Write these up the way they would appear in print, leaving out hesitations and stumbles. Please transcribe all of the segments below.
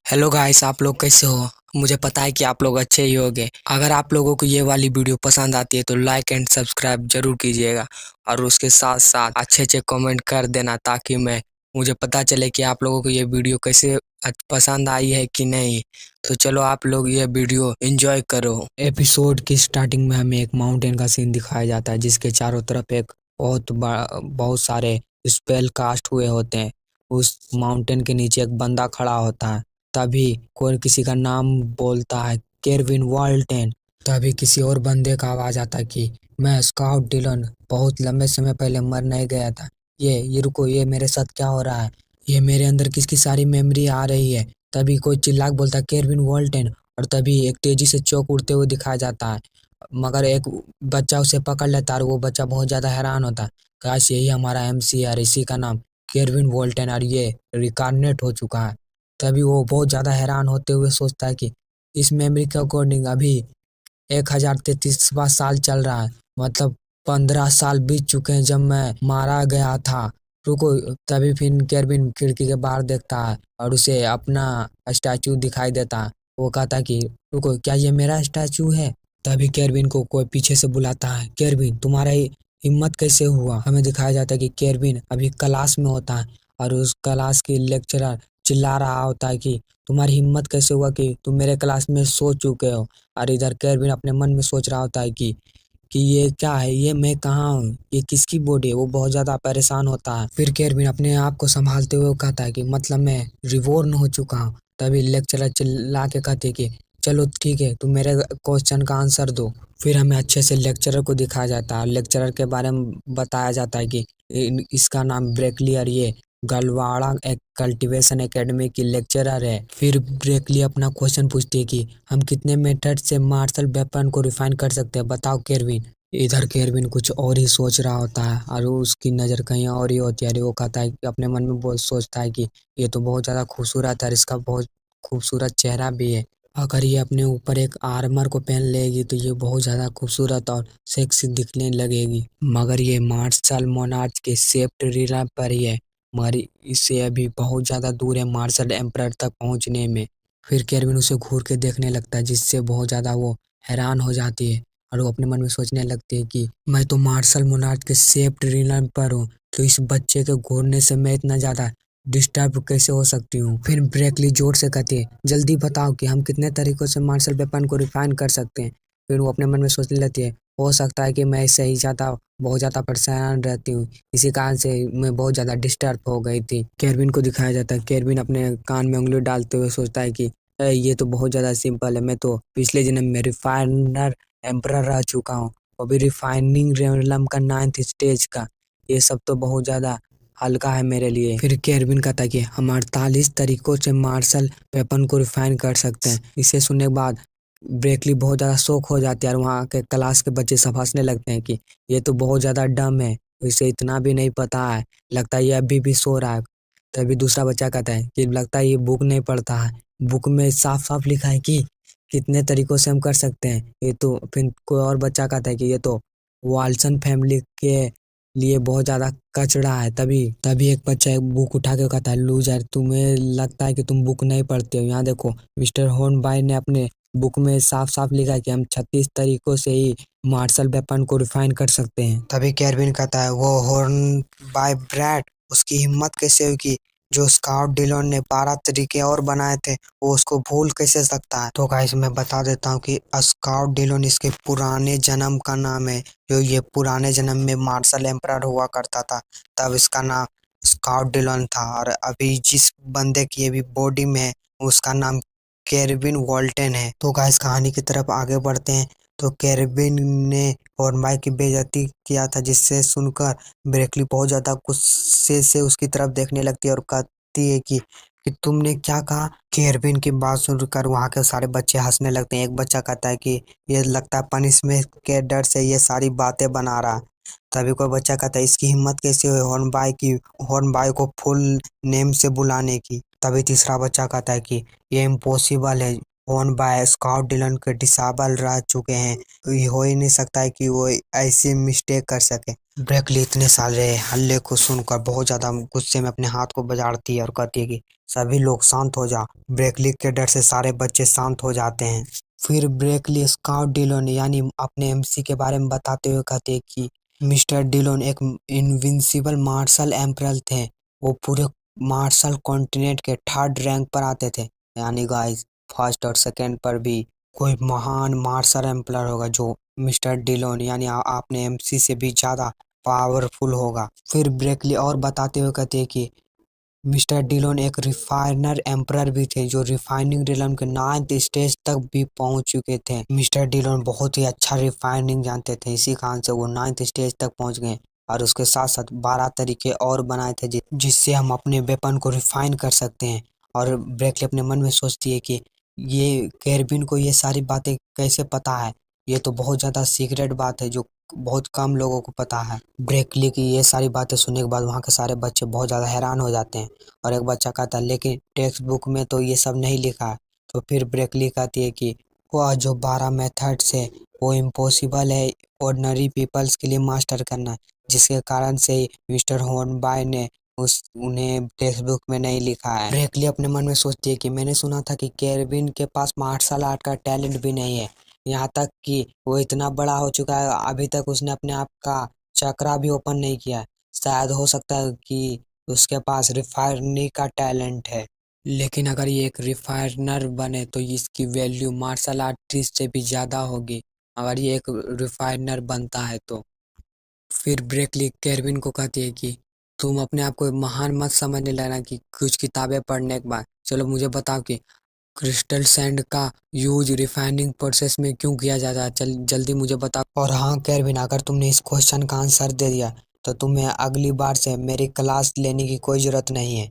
Hello guys, आप लोग कैसे हो। मुझे पता है कि आप लोग अच्छे ही होंगे। अगर आप लोगों को ये वाली वीडियो पसंद आती है तो लाइक एंड सब्सक्राइब जरूर कीजिएगा और उसके साथ साथ अच्छे अच्छे कमेंट कर देना ताकि मुझे पता चले कि आप लोगों को ये वीडियो कैसे पसंद आई है कि नहीं। तो चलो आप लोग ये वीडियो एंजॉय करो। एपिसोड की स्टार्टिंग में हमें एक माउंटेन का सीन दिखाया जाता है जिसके चारों तरफ एक बहुत सारे स्पेल कास्ट हुए होते हैं। उस माउंटेन के नीचे एक बंदा खड़ा होता है। तभी कोई किसी का नाम बोलता है, केरविन वॉल्टेन। तभी किसी और बंदे का आवाज आता है कि मैं स्काउट डिलन बहुत लंबे समय पहले मर नहीं गया था। ये रुको, ये मेरे साथ क्या हो रहा है, ये मेरे अंदर किसकी सारी मेमोरी आ रही है। तभी कोई चिल्ला के बोलता है, केरविन वॉल्टेन। और तभी एक तेजी से चौक उड़ते हुए दिखाया जाता है, मगर एक बच्चा उसे पकड़ लेता है और वो बच्चा बहुत ज्यादा हैरान होता है। काश यही हमारा एमसी है, इसी का नाम केरविन वॉल्टेन और ये रिकार्नेट हो चुका है। तभी वो बहुत ज्यादा हैरान होते हुए सोचता है कि इस मेमोरी के अकॉर्डिंग अभी 1033वां साल चल रहा है, मतलब 15 साल बीत चुके हैं जब मैं मारा गया था। रुको, तभी फिर केरविन खिड़की के बाहर देखता है और उसे अपना स्टैचू दिखाई देता है। वो कहता है कि रुको, क्या ये मेरा स्टैचू है। तभी केरविन को कोई पीछे से बुलाता है, केरविन तुम्हारा हिम्मत कैसे हुआ। हमें दिखाया जाता है कि केरविन अभी क्लास में होता है और उस क्लास की लेक्चरर चिल्ला रहा होता है कि तुम्हारी हिम्मत कैसे हुआ कि तुम मेरे क्लास में सो चुके हो। और इधर केरविन अपने मन में सोच रहा होता है कि ये क्या है, ये मैं कहाँ हूँ, ये किसकी बॉडी है। वो बहुत ज्यादा परेशान होता है। फिर केरविन अपने आप को संभालते हुए कहता है कि मतलब मैं रिवॉर्न हो चुका हूँ। तभी लेक्चरर चिल्ला के कहते हैं कि चलो ठीक है, तुम मेरे क्वेश्चन का आंसर दो। फिर हमें अच्छे से लेक्चरर को दिखाया जाता है, लेक्चरर के बारे में बताया जाता है कि इसका नाम ब्रेकली और ये गलवाड़ा एक कल्टीवेशन एकेडमी की लेक्चरर है। फिर ब्रेकली अपना क्वेश्चन पूछती है कि हम कितने मेथड से मार्शल वेपन को रिफाइन कर सकते हैं, बताओ केरविन। इधर केरविन कुछ और ही सोच रहा होता है और उसकी नज़र कहीं और ही होती है। वो कहता है कि अपने मन में बहुत सोचता है कि ये तो बहुत ज़्यादा खूबसूरत है और इसका बहुत खूबसूरत चेहरा भी है। अगर ये अपने ऊपर एक आर्मर को पहन लेगी तो ये बहुत ज़्यादा खूबसूरत और सेक्सी दिखने लगेगी। मगर ये मार्शल मोनार्च के सेफ्ट रीजन पर ही है, मगर इससे अभी बहुत ज़्यादा दूर है मार्शल एम्परर तक पहुंचने में। फिर केरविन उसे घूर के देखने लगता है जिससे बहुत ज़्यादा वो हैरान हो जाती है और वो अपने मन में सोचने लगती है कि मैं तो मार्शल मोनार्च के सेफ्ट रीजन पर हूँ, तो इस बच्चे के घूरने से मैं इतना ज़्यादा डिस्टर्ब कैसे हो सकती हूँ। फिर ब्रेकली जोर से कहती है, जल्दी बताओ कि हम कितने तरीकों से मार्शल वेपन को रिफाइन कर सकते हैं। फिर वो अपने मन में सोचने लगती है, हो सकता है कि मैं इससे ही ज़्यादा बहुत ज़्यादा परेशान रहती हूँ, इसी कारण से मैं बहुत ज़्यादा डिस्टर्ब हो गई थी। केरविन को दिखाया जाता है, केरविन अपने कान में उंगली डालते हुए सोचता है कि ये तो बहुत ज़्यादा सिंपल है, मैं तो पिछले जन्म में रिफाइनर एम्परर रह चुका हूँ, अभी रिफाइनिंग रेलम का 9th स्टेज का। ये सब तो बहुत ज़्यादा हल्का है मेरे लिए। फिर केरविन कहता है कि हम 48 तरीकों से मार्शल वेपन को रिफाइन कर सकते हैं। इसे सुनने के बाद ब्रेकली बहुत ज़्यादा शौक हो जाती है और वहाँ के क्लास के बच्चे सब हंसने लगते हैं कि ये तो बहुत ज़्यादा डम है, इसे इतना भी नहीं पता है, लगता है ये अभी भी सो रहा है। तभी दूसरा बच्चा कहता है कि लगता है ये बुक नहीं पढ़ता है, बुक में साफ साफ लिखा है कि कितने तरीकों से हम कर सकते हैं। ये तो फिर कोई और बच्चा कहता है कि ये तो वाल्सन फैमिली के लिए बहुत ज्यादा कचड़ा है। तभी तभी एक बच्चा एक बुक उठा के कहता है, लूजर, तुम्हें लगता है कि तुम बुक नहीं पढ़ते हो, यहाँ देखो मिस्टर हॉर्नबाई ने अपने बुक में साफ साफ लिखा है कि हम 36 तरीकों से ही मार्शल वेपन को रिफाइन कर सकते हैं। तभी केरविन कहता है, वो हॉर्न बाय ब्रैड, उसकी हिम्मत कैसे हुई कि जो स्काउट डिलोन ने 12 तरीके और बनाए थे वो उसको भूल कैसे सकता है। तो गाइस मैं बता देता हूँ कि स्काउट डिलोन इसके पुराने जन्म का नाम है, जो ये पुराने जन्म में मार्शल एम्परर हुआ करता था, तब इसका नाम स्काउट डिलोन था। और अभी जिस बंदे की अभी बॉडी में है उसका नाम केरविन वॉल्टेन है। तो गाइस कहानी की तरफ आगे बढ़ते हैं। तो केरविन ने हॉर्नबाई की बेइज्जती किया था, जिससे सुनकर ब्रेकली बहुत ज्यादा गुस्से से उसकी तरफ देखने लगती है और कहती है कि तुमने क्या कहा। केरविन की बात सुनकर वहाँ के सारे बच्चे हंसने लगते हैं। एक बच्चा कहता है कि ये लगता है पनिशमेंट के डर से ये सारी बातें बना रहा है। तभी कोई बच्चा कहता है, इसकी हिम्मत कैसे हुई हॉर्नबाई को फुल नेम से बुलाने की। तभी तीसरा बच्चा कहता है कि ये इम्पॉसिबल है, ओन बाय स्कॉट डिलन के डिसेबल रह चुके हैं। ये हो ही नहीं सकता है कि वो ऐसी मिस्टेक कर सके। ब्रेकली इतने सारे हल्ले को सुनकर बहुत ज्यादा गुस्से में अपने हाथ को बजाड़ती है और कहती है कि सभी लोग शांत हो जाओ। ब्रेकली के डर से सारे बच्चे शांत हो जाते हैं। फिर ब्रेकली स्कॉट डिलन यानी अपने एमसी के बारे में बताते हुए कहते हैं कि मिस्टर डिलन एक इनविंसिबल मार्शल एम्परर थे। वो पूरे मार्शल कॉन्टिनेंट के थर्ड रैंक पर आते थे। यानी गाइस फर्स्ट और सेकंड पर भी कोई महान मार्शल एम्परर होगा जो मिस्टर डिलोन यानी आपने एमसी से भी ज्यादा पावरफुल होगा। फिर ब्रेकली और बताते हुए कहते हैं कि मिस्टर डिलोन एक रिफाइनर एम्परर भी थे जो रिफाइनिंग रिलम के 9th स्टेज तक भी पहुंच चुके थे। मिस्टर डिलोन बहुत ही अच्छा रिफाइनिंग जानते थे, इसी कारण से वो 9th स्टेज तक पहुंच गए और उसके साथ साथ 12 तरीके और बनाए थे जिससे हम अपने वेपन को रिफाइन कर सकते हैं। और ब्रेकली अपने मन में सोचती है कि ये केरबिन को ये सारी बातें कैसे पता है, ये तो बहुत ज्यादा सीक्रेट बात है जो बहुत कम लोगों को पता है। ब्रेकली की ये सारी बातें सुनने के बाद वहाँ के सारे बच्चे बहुत ज्यादा हैरान हो जाते हैं और एक बच्चा कहता है लेकिन टेक्स्ट बुक में तो ये सब नहीं लिखा है। तो फिर ब्रेकली कहती है कि वह जो 12 मेथड्स है वो इम्पॉसिबल है ऑर्डिनरी पीपल्स के लिए मास्टर करना, जिसके कारण से मिस्टर हॉर्नबाय ने उन्हें टेक्स्ट बुक में नहीं लिखा है। ब्रेकली अपने मन में सोचती है कि मैंने सुना था कि केरबिन के पास मार्शल आर्ट का टैलेंट भी नहीं है, यहाँ तक कि वो इतना बड़ा हो चुका है अभी तक उसने अपने आप का चक्रा भी ओपन नहीं किया। शायद हो सकता है कि उसके पास रिफाइनरी का टैलेंट है। लेकिन अगर ये एक रिफाइनर बने तो इसकी वैल्यू मार्शल आर्टिस्ट से भी ज्यादा होगी, अगर ये एक रिफाइनर बनता है तो। फिर ब्रेकली केरविन को कहती है कि तुम अपने आप को महान मत समझने लगना कि कुछ किताबें पढ़ने के बाद। चलो मुझे बताओ कि क्रिस्टल सैंड का यूज रिफाइनिंग प्रोसेस में क्यों किया जाता है, जल्दी मुझे बताओ। और हाँ केरविन, अगर तुमने इस क्वेश्चन का आंसर दे दिया तो तुम्हें अगली बार से मेरी क्लास लेने की कोई जरूरत नहीं है।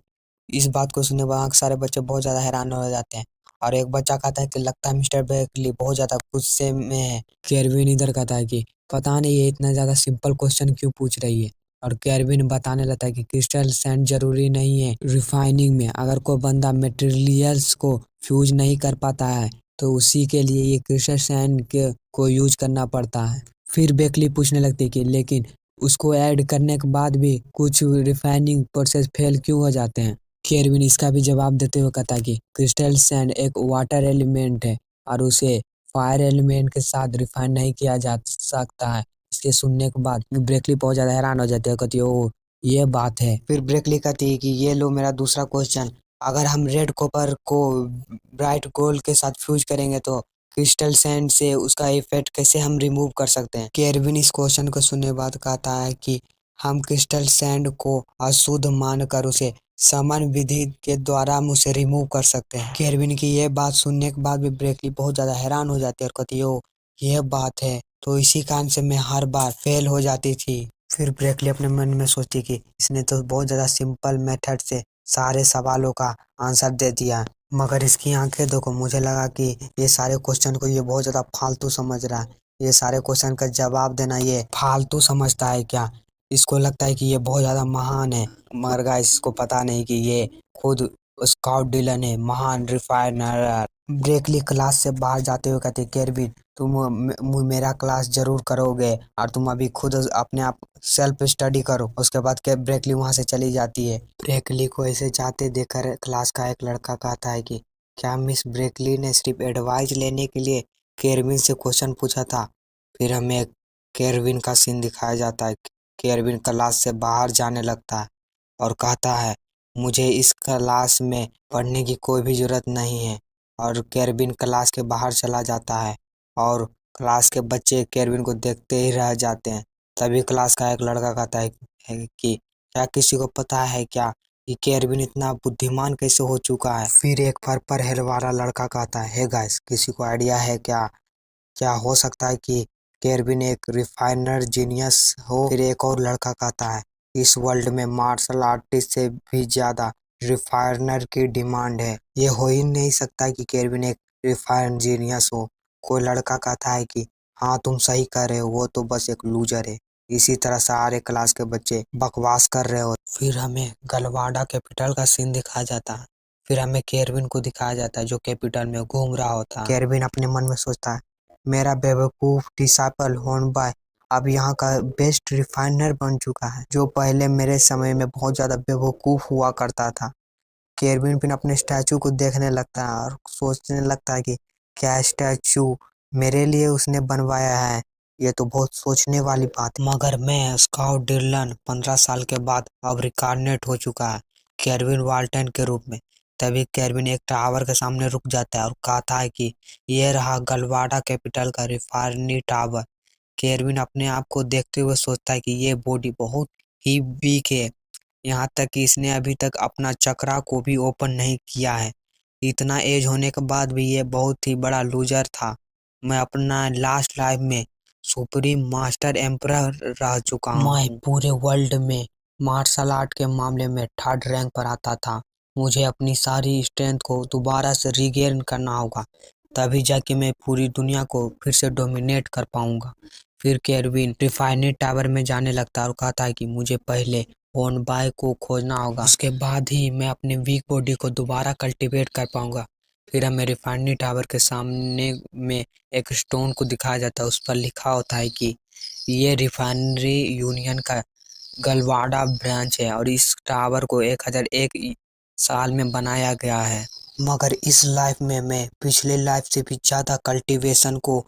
इस बात को सुनने के बाद सारे बच्चे बहुत ज्यादा हैरान हो जाते हैं और एक बच्चा कहता है कि लगता है मिस्टर ब्रेकली बहुत ज्यादा गुस्से में है। केरविन इधर कहता है कि पता नहीं ये इतना ज्यादा सिंपल क्वेश्चन क्यों पूछ रही है, और केरविन बताने लगता है कि क्रिस्टल सैंड जरूरी नहीं है रिफाइनिंग में। अगर कोई बंदा मटेरियल्स को फ्यूज नहीं कर पाता है तो उसी के लिए ये क्रिस्टल सैंड के को यूज करना पड़ता है। फिर बेकली पूछने लगती है कि लेकिन उसको ऐड करने के बाद भी कुछ रिफाइनिंग प्रोसेस फेल क्यों हो जाते हैं। केरविन इसका भी जवाब देते हुए कहता है कि क्रिस्टल सैंड एक वाटर एलिमेंट है और उसे फायर एलिमेंट के साथ रिफाइन नहीं किया जा सकता है। इसके सुनने के बाद ब्रेकली बहुत ज्यादा हैरान हो जाती है, कहती है ओ ये बात है। फिर ब्रेकली कहती है कि ये लो मेरा दूसरा क्वेश्चन, अगर हम रेड कॉपर को ब्राइट गोल्ड के साथ फ्यूज करेंगे तो क्रिस्टल सैंड से उसका इफेक्ट कैसे हम रिमूव कर सकते हैं। केरविन इस क्वेश्चन को सुनने के बाद कहता है कि हम क्रिस्टल सैंड को अशुद्ध मानकर उसे समान विधि के द्वारा हम उसे रिमूव कर सकते हैं। केरविन की ये बात सुनने के बाद भी ब्रेकली बहुत ज्यादा हैरान हो जाती है और कहती है ओ ये बात है, तो इसी कारण से मैं हर बार फेल हो जाती थी। फिर ब्रेकली अपने मन में सोचती कि इसने तो बहुत ज्यादा सिंपल मेथड से सारे सवालों का आंसर दे दिया, मगर इसकी आंखें देखो, मुझे लगा कि ये सारे क्वेश्चन को ये बहुत ज्यादा फालतू समझ रहा है, ये सारे क्वेश्चन का जवाब देना ये फालतू समझता है क्या। इसको लगता है कि ये बहुत ज्यादा महान है, मगर गाइस इसको पता नहीं कि ये खुद स्कॉट डिलन है, महान रिफाइनर। ब्रेकली क्लास से बाहर जाते हुए कहते केरविन तुम मेरा क्लास जरूर करोगे और तुम अभी खुद अपने आप सेल्फ स्टडी करो। उसके बाद के ब्रेकली वहां से चली जाती है। ब्रेकली को ऐसे जाते देखकर क्लास का एक लड़का कहता है कि क्या मिस ब्रेकली ने सिर्फ एडवाइस लेने के लिए केरविन से क्वेश्चन पूछा था। फिर हमें केरविन का सीन दिखाया जाता है। केरविन क्लास से बाहर जाने लगता है और कहता है मुझे इस क्लास में पढ़ने की कोई भी जरूरत नहीं है, और केरविन क्लास के बाहर चला जाता है और क्लास के बच्चे केरविन को देखते ही रह जाते हैं। तभी क्लास का एक लड़का कहता है कि क्या किसी को पता है क्या कि केरविन इतना बुद्धिमान कैसे हो चुका है। फिर एक पर्पल हेयर वाला लड़का कहता है हे गाइस किसी को आइडिया है क्या, क्या हो सकता है कि केरविन एक रिफाइनर जीनियस हो। फिर एक और लड़का कहता है इस वर्ल्ड में मार्शल आर्टिस्ट से भी ज्यादा रिफाइनर की डिमांड है, ये हो ही नहीं सकता कि केरविन एक रिफाइनर जीनियस हो। कोई लड़का कहता है कि हाँ तुम सही कह रहे हो, वो तो बस एक लूजर है। इसी तरह सारे क्लास के बच्चे बकवास कर रहे हो। फिर हमें गलवाडा कैपिटल का सीन दिखाया जाता है। फिर हमें केरविन को दिखाया जाता है जो कैपिटल में घूम रहा होता है। केरविन अपने मन में सोचता है, मेरा बेवकूफ डिसाइपल होर्नबाय अब यहाँ का बेस्ट रिफाइनर बन चुका है, जो पहले मेरे समय में बहुत ज्यादा बेवकूफ हुआ करता था। केरविन फिर अपने स्टैचू को देखने लगता है और सोचने लगता है कि क्या स्टैचू मेरे लिए उसने बनवाया है, ये तो बहुत सोचने वाली बात है। मगर मैं स्काउट डिलन 15 साल के बाद अब रिकार्नेट हो चुका है केरविन वाल्टन के रूप में। तभी केरविन एक टावर के सामने रुक जाता है और कहता है कि ये रहा गलवाडा कैपिटल का रिफाइनरी टावर। केरविन अपने आप को देखते हुए सोचता है कि ये बॉडी बहुत ही वीक है, यहाँ तक कि इसने अभी तक अपना चक्रा को भी ओपन नहीं किया है। इतना एज होने के बाद भी ये बहुत ही बड़ा लूजर था। मैं अपना लास्ट लाइफ में सुप्रीम मास्टर एम्परर रह चुका हूँ। मैं पूरे वर्ल्ड में मार्शल आर्ट के मामले में 3rd रैंक पर आता था। मुझे अपनी सारी स्ट्रेंथ को दोबारा से रीगेन करना होगा, तभी जाके मैं पूरी दुनिया को फिर से डोमिनेट कर पाऊंगा। फिर केरविन रिफाइनरी टावर में जाने लगता है और कहता है कि मुझे पहले होर्नबाय को खोजना होगा, उसके बाद ही मैं अपने वीक बॉडी को दोबारा कल्टीवेट कर पाऊंगा। फिर हमें रिफाइनरी टावर के सामने में एक स्टोन को दिखाया जाता है, उस पर लिखा होता है कि ये रिफाइनरी यूनियन का गलवाडा ब्रांच है और इस टावर को 1001 साल में बनाया गया है। मगर इस लाइफ में मैं पिछले लाइफ से भी ज्यादा कल्टीवेशन को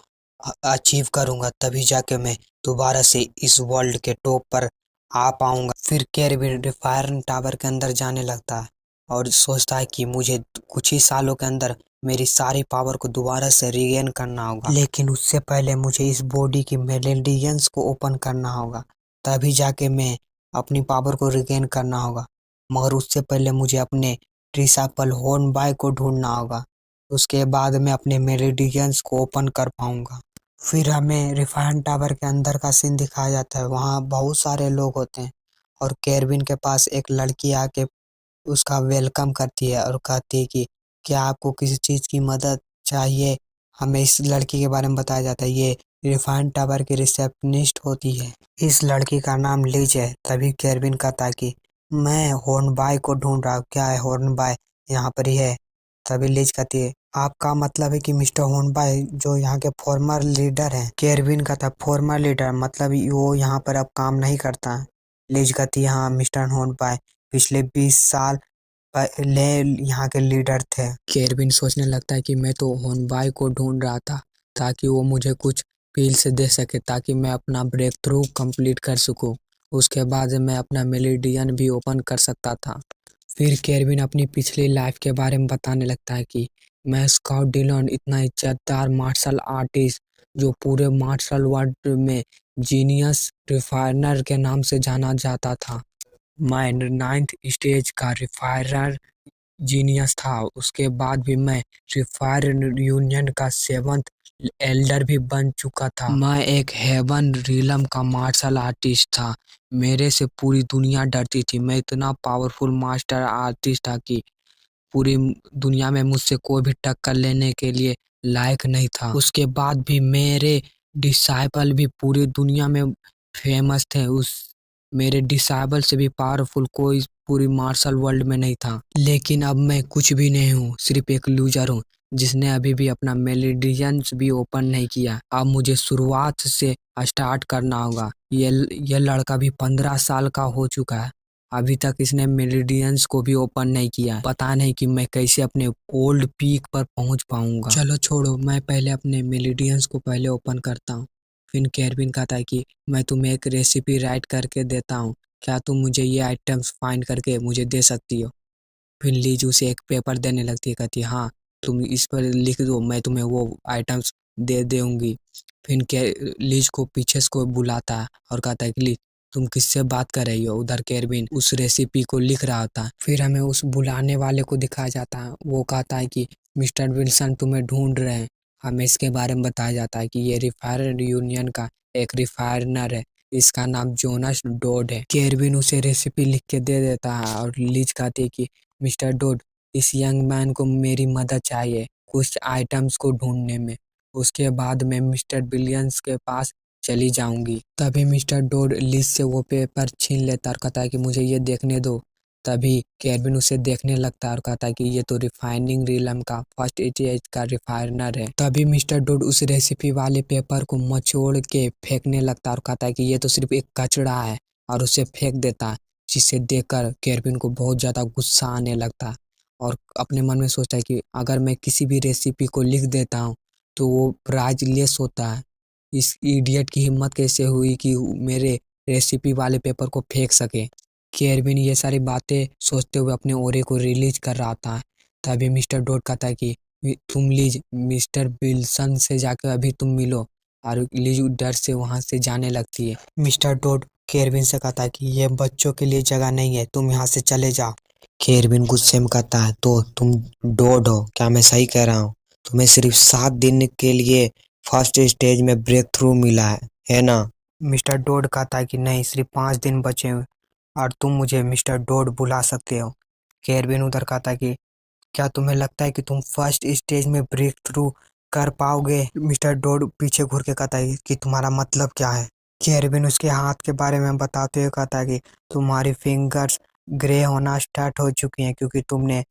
अचीव करूंगा, तभी जाके मैं दोबारा से इस वर्ल्ड के टॉप पर आ पाऊंगा। फिर केरविन रिफाइनरी टावर के अंदर जाने लगता है और सोचता है कि मुझे कुछ ही सालों के अंदर मेरी सारी पावर को दोबारा से रीगेन करना होगा, लेकिन उससे पहले मुझे इस बॉडी की मेलेडियंस को ओपन करना होगा, तभी जाके मैं अपनी पावर को रिगेन करना होगा। मगर उससे पहले मुझे अपने डिसाइपल होर्नबाय को ढूंढना होगा, उसके बाद मैं अपने मेलेडियंस को ओपन कर पाऊंगा। फिर हमें रिफाइन टावर के अंदर का सीन दिखाया जाता है। वहाँ बहुत सारे लोग होते हैं और केरविन के पास एक लड़की आके उसका वेलकम करती है और कहती है कि क्या आपको किसी चीज़ की मदद चाहिए। हमें इस लड़की के बारे में बताया जाता है, ये रिफाइन टावर की रिसेप्शनिस्ट होती है। इस लड़की का नाम लिज है। तभी केरविन कहता है कि मैं होर्नबाय को ढूंढ रहा हूँ, क्या है होर्नबाय यहाँ पर ही है। तभी लिज कहती है, आपका मतलब है कि मिस्टर होर्नबाय जो यहाँ के फॉर्मर लीडर हैं। केरविन कहता है, फॉर्मर लीडर मतलब वो यहाँ पर अब काम नहीं करता है। लिज कहती है, हाँ मिस्टर होर्नबाय पिछले 20 साल पहले यहाँ के लीडर थे। केरविन सोचने लगता है कि मैं तो होर्नबाय को ढूंढ रहा था ताकि वो मुझे कुछ पील्स दे सके, ताकि मैं अपना ब्रेक थ्रू कंप्लीट कर सकूं। उसके बाद मैं अपना मेलेडियन भी ओपन कर सकता था। फिर केरविन अपनी पिछली लाइफ के बारे में बताने लगता है कि मैं स्काउट डिलन इतना इज्जतदार मार्शल आर्टिस्ट जो पूरे मार्शल वर्ल्ड में जीनियस रिफाइनर के नाम से जाना जाता था। मैं 9th स्टेज का रिफाइनर जीनियस था। उसके बाद भी मैं रिफाइनर यूनियन का 7th एल्डर भी बन चुका था। मैं एक हेवन रिलम का मार्शल आर्टिस्ट था। मेरे से पूरी दुनिया डरती थी। मैं इतना पावरफुल मास्टर आर्टिस्ट था कि पूरी दुनिया में मुझसे कोई भी टक्कर लेने के लिए लायक नहीं था। उसके बाद भी मेरे डिसाइपल भी पूरी दुनिया में फेमस थे। उस मेरे डिसाइबल से भी पावरफुल कोई पूरी मार्शल वर्ल्ड में नहीं था। लेकिन अब मैं कुछ भी नहीं हूँ, सिर्फ एक लूजर हूँ जिसने अभी भी अपना मेलेडियंस भी ओपन नहीं किया। अब मुझे शुरुआत से स्टार्ट करना होगा। ये लड़का भी 15 साल का हो चुका है, अभी तक इसने मेलेडियंस को भी ओपन नहीं किया। पता नहीं कि मैं कैसे अपने ओल्ड पीक पर पहुंच पाऊंगा। चलो छोड़ो, मैं पहले अपने मेलेडियंस को पहले ओपन करता हूँ। फिर केरविन कहता है कि मैं तुम्हें एक रेसिपी राइट करके देता हूँ, क्या तुम मुझे ये आइटम्स फाइंड करके मुझे दे सकती हो। फिर लीज उसे एक पेपर देने लगती है, कहती है हाँ तुम इस पर लिख दो, मैं तुम्हें वो आइटम्स दे दूंगी। फिर लीज को पीछे से बुलाता है और कहता है कि लीज तुम किससे बात कर रही हो। उधर केरविन उस रेसिपी को लिख रहा था। फिर हमें उस बुलाने वाले को दिखाया जाता है। वो कहता है कि मिस्टर विल्सन तुम्हें ढूंढ रहे हैं। हमें इसके बारे में बताया जाता है कि ये रिफाइनर यूनियन का एक रिफाइनर है, इसका नाम जोनास डोड है। केरविन उसे रेसिपी लिख के दे देता है और लीज कहती है कि मिस्टर डोड इस यंग मैन को मेरी मदद चाहिए कुछ आइटम्स को ढूंढने में। उसके बाद मैं मिस्टर बिलियंस के पास चली जाऊंगी। तभी मिस्टर डोड लीज से वो पेपर छीन लेता और कहता है कि मुझे ये देखने दो। तभी केविन उसे देखने लगता है और कहता है कि ये तो रिफाइनिंग रिलम का फर्स्ट स्टेज का रिफाइनर है। तभी मिस्टर डोड उस रेसिपी वाले पेपर को मचोड़ के फेंकने लगता है और कहता है कि ये तो सिर्फ एक कचरा है, और उसे फेंक देता है, जिसे देखकर केविन को बहुत ज्यादा गुस्सा आने लगता है और अपने मन में सोचता है कि अगर मैं किसी भी रेसिपी को लिख देता हूँ तो वो प्राइजलेस होता है। इस इडियट की हिम्मत कैसे हुई कि मेरे रेसिपी वाले पेपर को फेंक सके। केविन ये सारी बातें सोचते हुए अपने ओरे को रिलीज कर रहा था। तभी मिस्टर डोड कहता है कि तुम लीज मिस्टर विल्सन से जाकर अभी तुम मिलो, और लीज डर से वहां से जाने लगती है। मिस्टर डोड केविन से कहता है कि ये बच्चों के लिए जगह नहीं है, तुम यहाँ से चले जाओ। केविन गुस्से में कहता है, तो तुम डोड हो, क्या मैं सही कह रहा हूँ? तुम्हें सिर्फ 7 दिन के लिए फर्स्ट स्टेज में ब्रेक थ्रू मिला है ना? मिस्टर डोड कहता है कि नहीं, सिर्फ 5 दिन बचे हैं और तुम मुझे मिस्टर डोड बुला सकते हो। केविन उधर कहता है कि क्या तुम्हें लगता है कि तुम फर्स्ट स्टेज में ब्रेक थ्रू कर पाओगे? मिस्टर डोड पीछे घूर के कहता है कि तुम्हारा मतलब क्या है? केविन उसके हाथ के बारे में बताते हुए कहता है कि तुम्हारी फिंगर्स ग्रे होना स्टार्ट हो चुकी हैं क्योंकि तुमने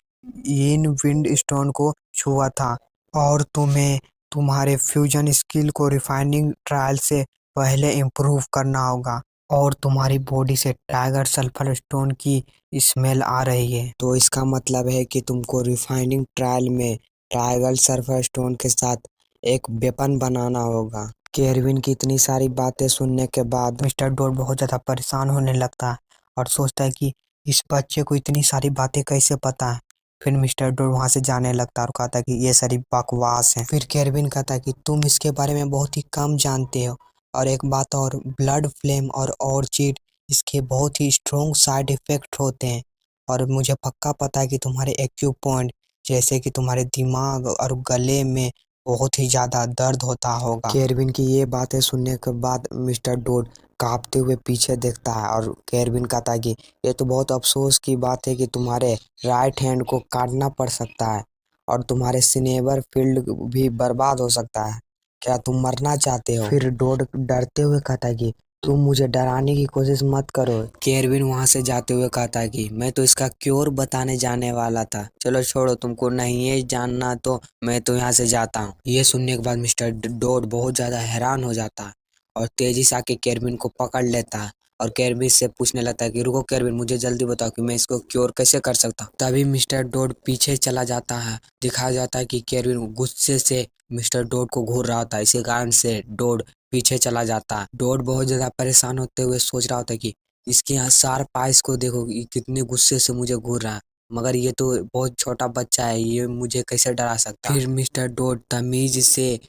इन विंड स्टोन को छुआ था, और तुम्हें तुम्हारे फ्यूजन स्किल को रिफाइनिंग ट्रायल से पहले इम्प्रूव करना होगा, और तुम्हारी बॉडी से टाइगर सल्फर स्टोन की स्मेल आ रही है। तो इसका मतलब है कि तुमको रिफाइनिंग ट्रायल में टाइगर सल्फर स्टोन के साथ एक वेपन बनाना होगा। केविन की इतनी सारी बातें सुनने के बाद मिस्टर डोड बहुत ज़्यादा परेशान होने लगता है और सोचता है कि इस बच्चे को इतनी सारी बातें कैसे पता है। फिर मिस्टर डोड वहाँ से जाने लगता है और कहता है कि ये सारी बकवास है। फिर केविन कहता है कि तुम इसके बारे में बहुत ही कम जानते हो, और एक बात और, ब्लड फ्लेम और चीट इसके बहुत ही स्ट्रॉन्ग साइड इफेक्ट होते हैं, और मुझे पक्का पता है कि तुम्हारे एक्यू पॉइंट, जैसे कि तुम्हारे दिमाग और गले में बहुत ही ज़्यादा दर्द होता होगा। केविन की ये बातें सुनने के बाद मिस्टर डोड कांपते हुए पीछे देखता है और केविन कहता है कि ये तो बहुत अफसोस की बात है कि तुम्हारे राइट हैंड को काटना पड़ सकता है और तुम्हारे सिनेवर फील्ड भी बर्बाद हो सकता है। क्या तुम मरना चाहते हो? फिर डोड डरते हुए कहता है कि तुम मुझे डराने की कोशिश मत करो। केविन वहां से जाते हुए कहता है कि मैं तो इसका क्योर बताने जाने वाला था, चलो छोड़ो, तुमको नहीं है जानना तो मैं तो यहाँ से जाता हूँ। ये सुनने के बाद मिस्टर डोड बहुत ज्यादा हैरान हो जाता है और तेजी से आके केविन को पकड़ लेता है और केविन से पूछने लगता है कि रुको केविन, मुझे जल्दी बताओ कि मैं इसको क्योर कैसे कर सकता हूँ। तभी मिस्टर डोड पीछे चला जाता है। दिखाया जाता है कि केविन गुस्से से मिस्टर डोड को घूर रहा होता है, इसी कारण से डोड पीछे चला जाता है। डोड बहुत ज्यादा परेशान होते हुए सोच रहा होता है कि इसके यहाँ शार्प आइज को देखो, ये कितने गुस्से से मुझे घूर रहा है, मगर ये तो बहुत छोटा बच्चा है, ये मुझे कैसे डरा सकता है। फिर मिस्टर डोड तमीज से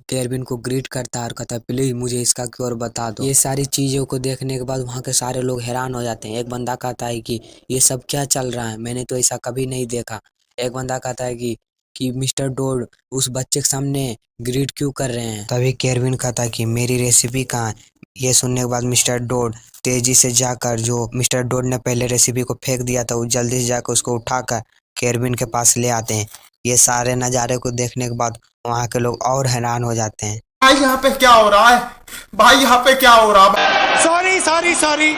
केविन को ग्रीट करता है और कहता है प्लीज मुझे इसका क्योर बता दो। ये सारी चीजों को देखने के बाद वहाँ के सारे लोग हैरान हो जाते हैं। एक बंदा कहता है कि ये सब क्या चल रहा है, मैंने तो ऐसा कभी नहीं देखा। एक बंदा कहता है कि मिस्टर डोड उस बच्चे के सामने ग्रीट क्यों कर रहे हैं। तभी केविन कहता है कि मेरी रेसिपी कहाँ है। ये सुनने के बाद मिस्टर डोड तेजी से जाकर, जो मिस्टर डोड ने पहले रेसिपी को फेंक दिया था, वो जल्दी से जाकर उसको उठाकर केविन के पास ले आते हैं। ये सारे नज़ारे को देखने के बाद वहाँ के लोग और हैरान हो जाते हैं। भाई यहाँ पे क्या हो रहा है? भाई यहाँ पे क्या हो रहा है? Sorry sorry sorry.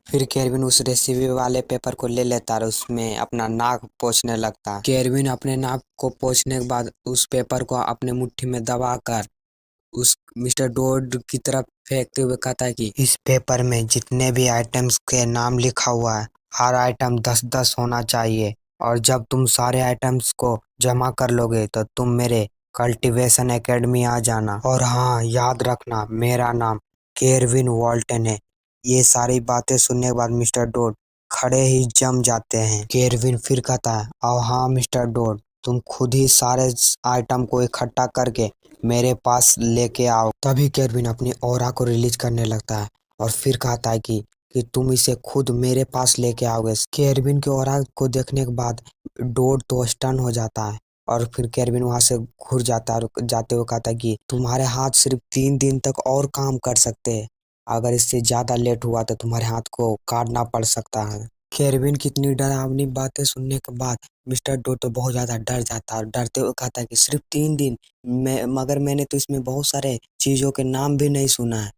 फिर केविन उस रेसिपी वाले पेपर को ले लेता है और उसमें अपना नाक पोंछने लगता है। केविन अपने नाक को पोंछने के बाद उस पेपर को अपने मुट्ठी में दबाकर उस मिस्टर डोड की तरफ फेंकते हुए कहता है कि इस पेपर में जितने भी आइटम्स के नाम लिखा हुआ है, हर आइटम 10-10 होना चाहिए, और जब तुम सारे आइटम्स को जमा कर लोगे तो तुम मेरे कल्टीवेशन एकेडमी आ जाना, और हाँ, याद रखना मेरा नाम केविन वॉल्टन है। ये सारी बातें सुनने के बाद मिस्टर डोड खड़े ही जम जाते हैं। केविन फिर कहता है, और हाँ मिस्टर डोड, तुम खुद ही सारे आइटम को इकट्ठा करके मेरे पास लेके आओ। तभी केविन अपनी ऑरा को रिलीज करने लगता है और फिर कहता है कि तुम इसे खुद मेरे पास लेके आओगे। केविन के ऑरा को देखने के बाद डोड तो स्टन हो जाता है और फिर केविन वहां से घुर जाता है और जाते हुए कहता है कि तुम्हारे हाथ सिर्फ 3 दिन तक और काम कर सकते हैं, अगर इससे ज्यादा लेट हुआ तो तुम्हारे हाथ को काटना पड़ सकता है। केविन की इतनी डरावनी बातें सुनने के बाद मिस्टर डोड तो बहुत ज्यादा डर जाता है और डरते हुए कहता है कि सिर्फ 3 दिन, मगर मैंने तो इसमें बहुत सारे चीजों के नाम भी नहीं सुना है,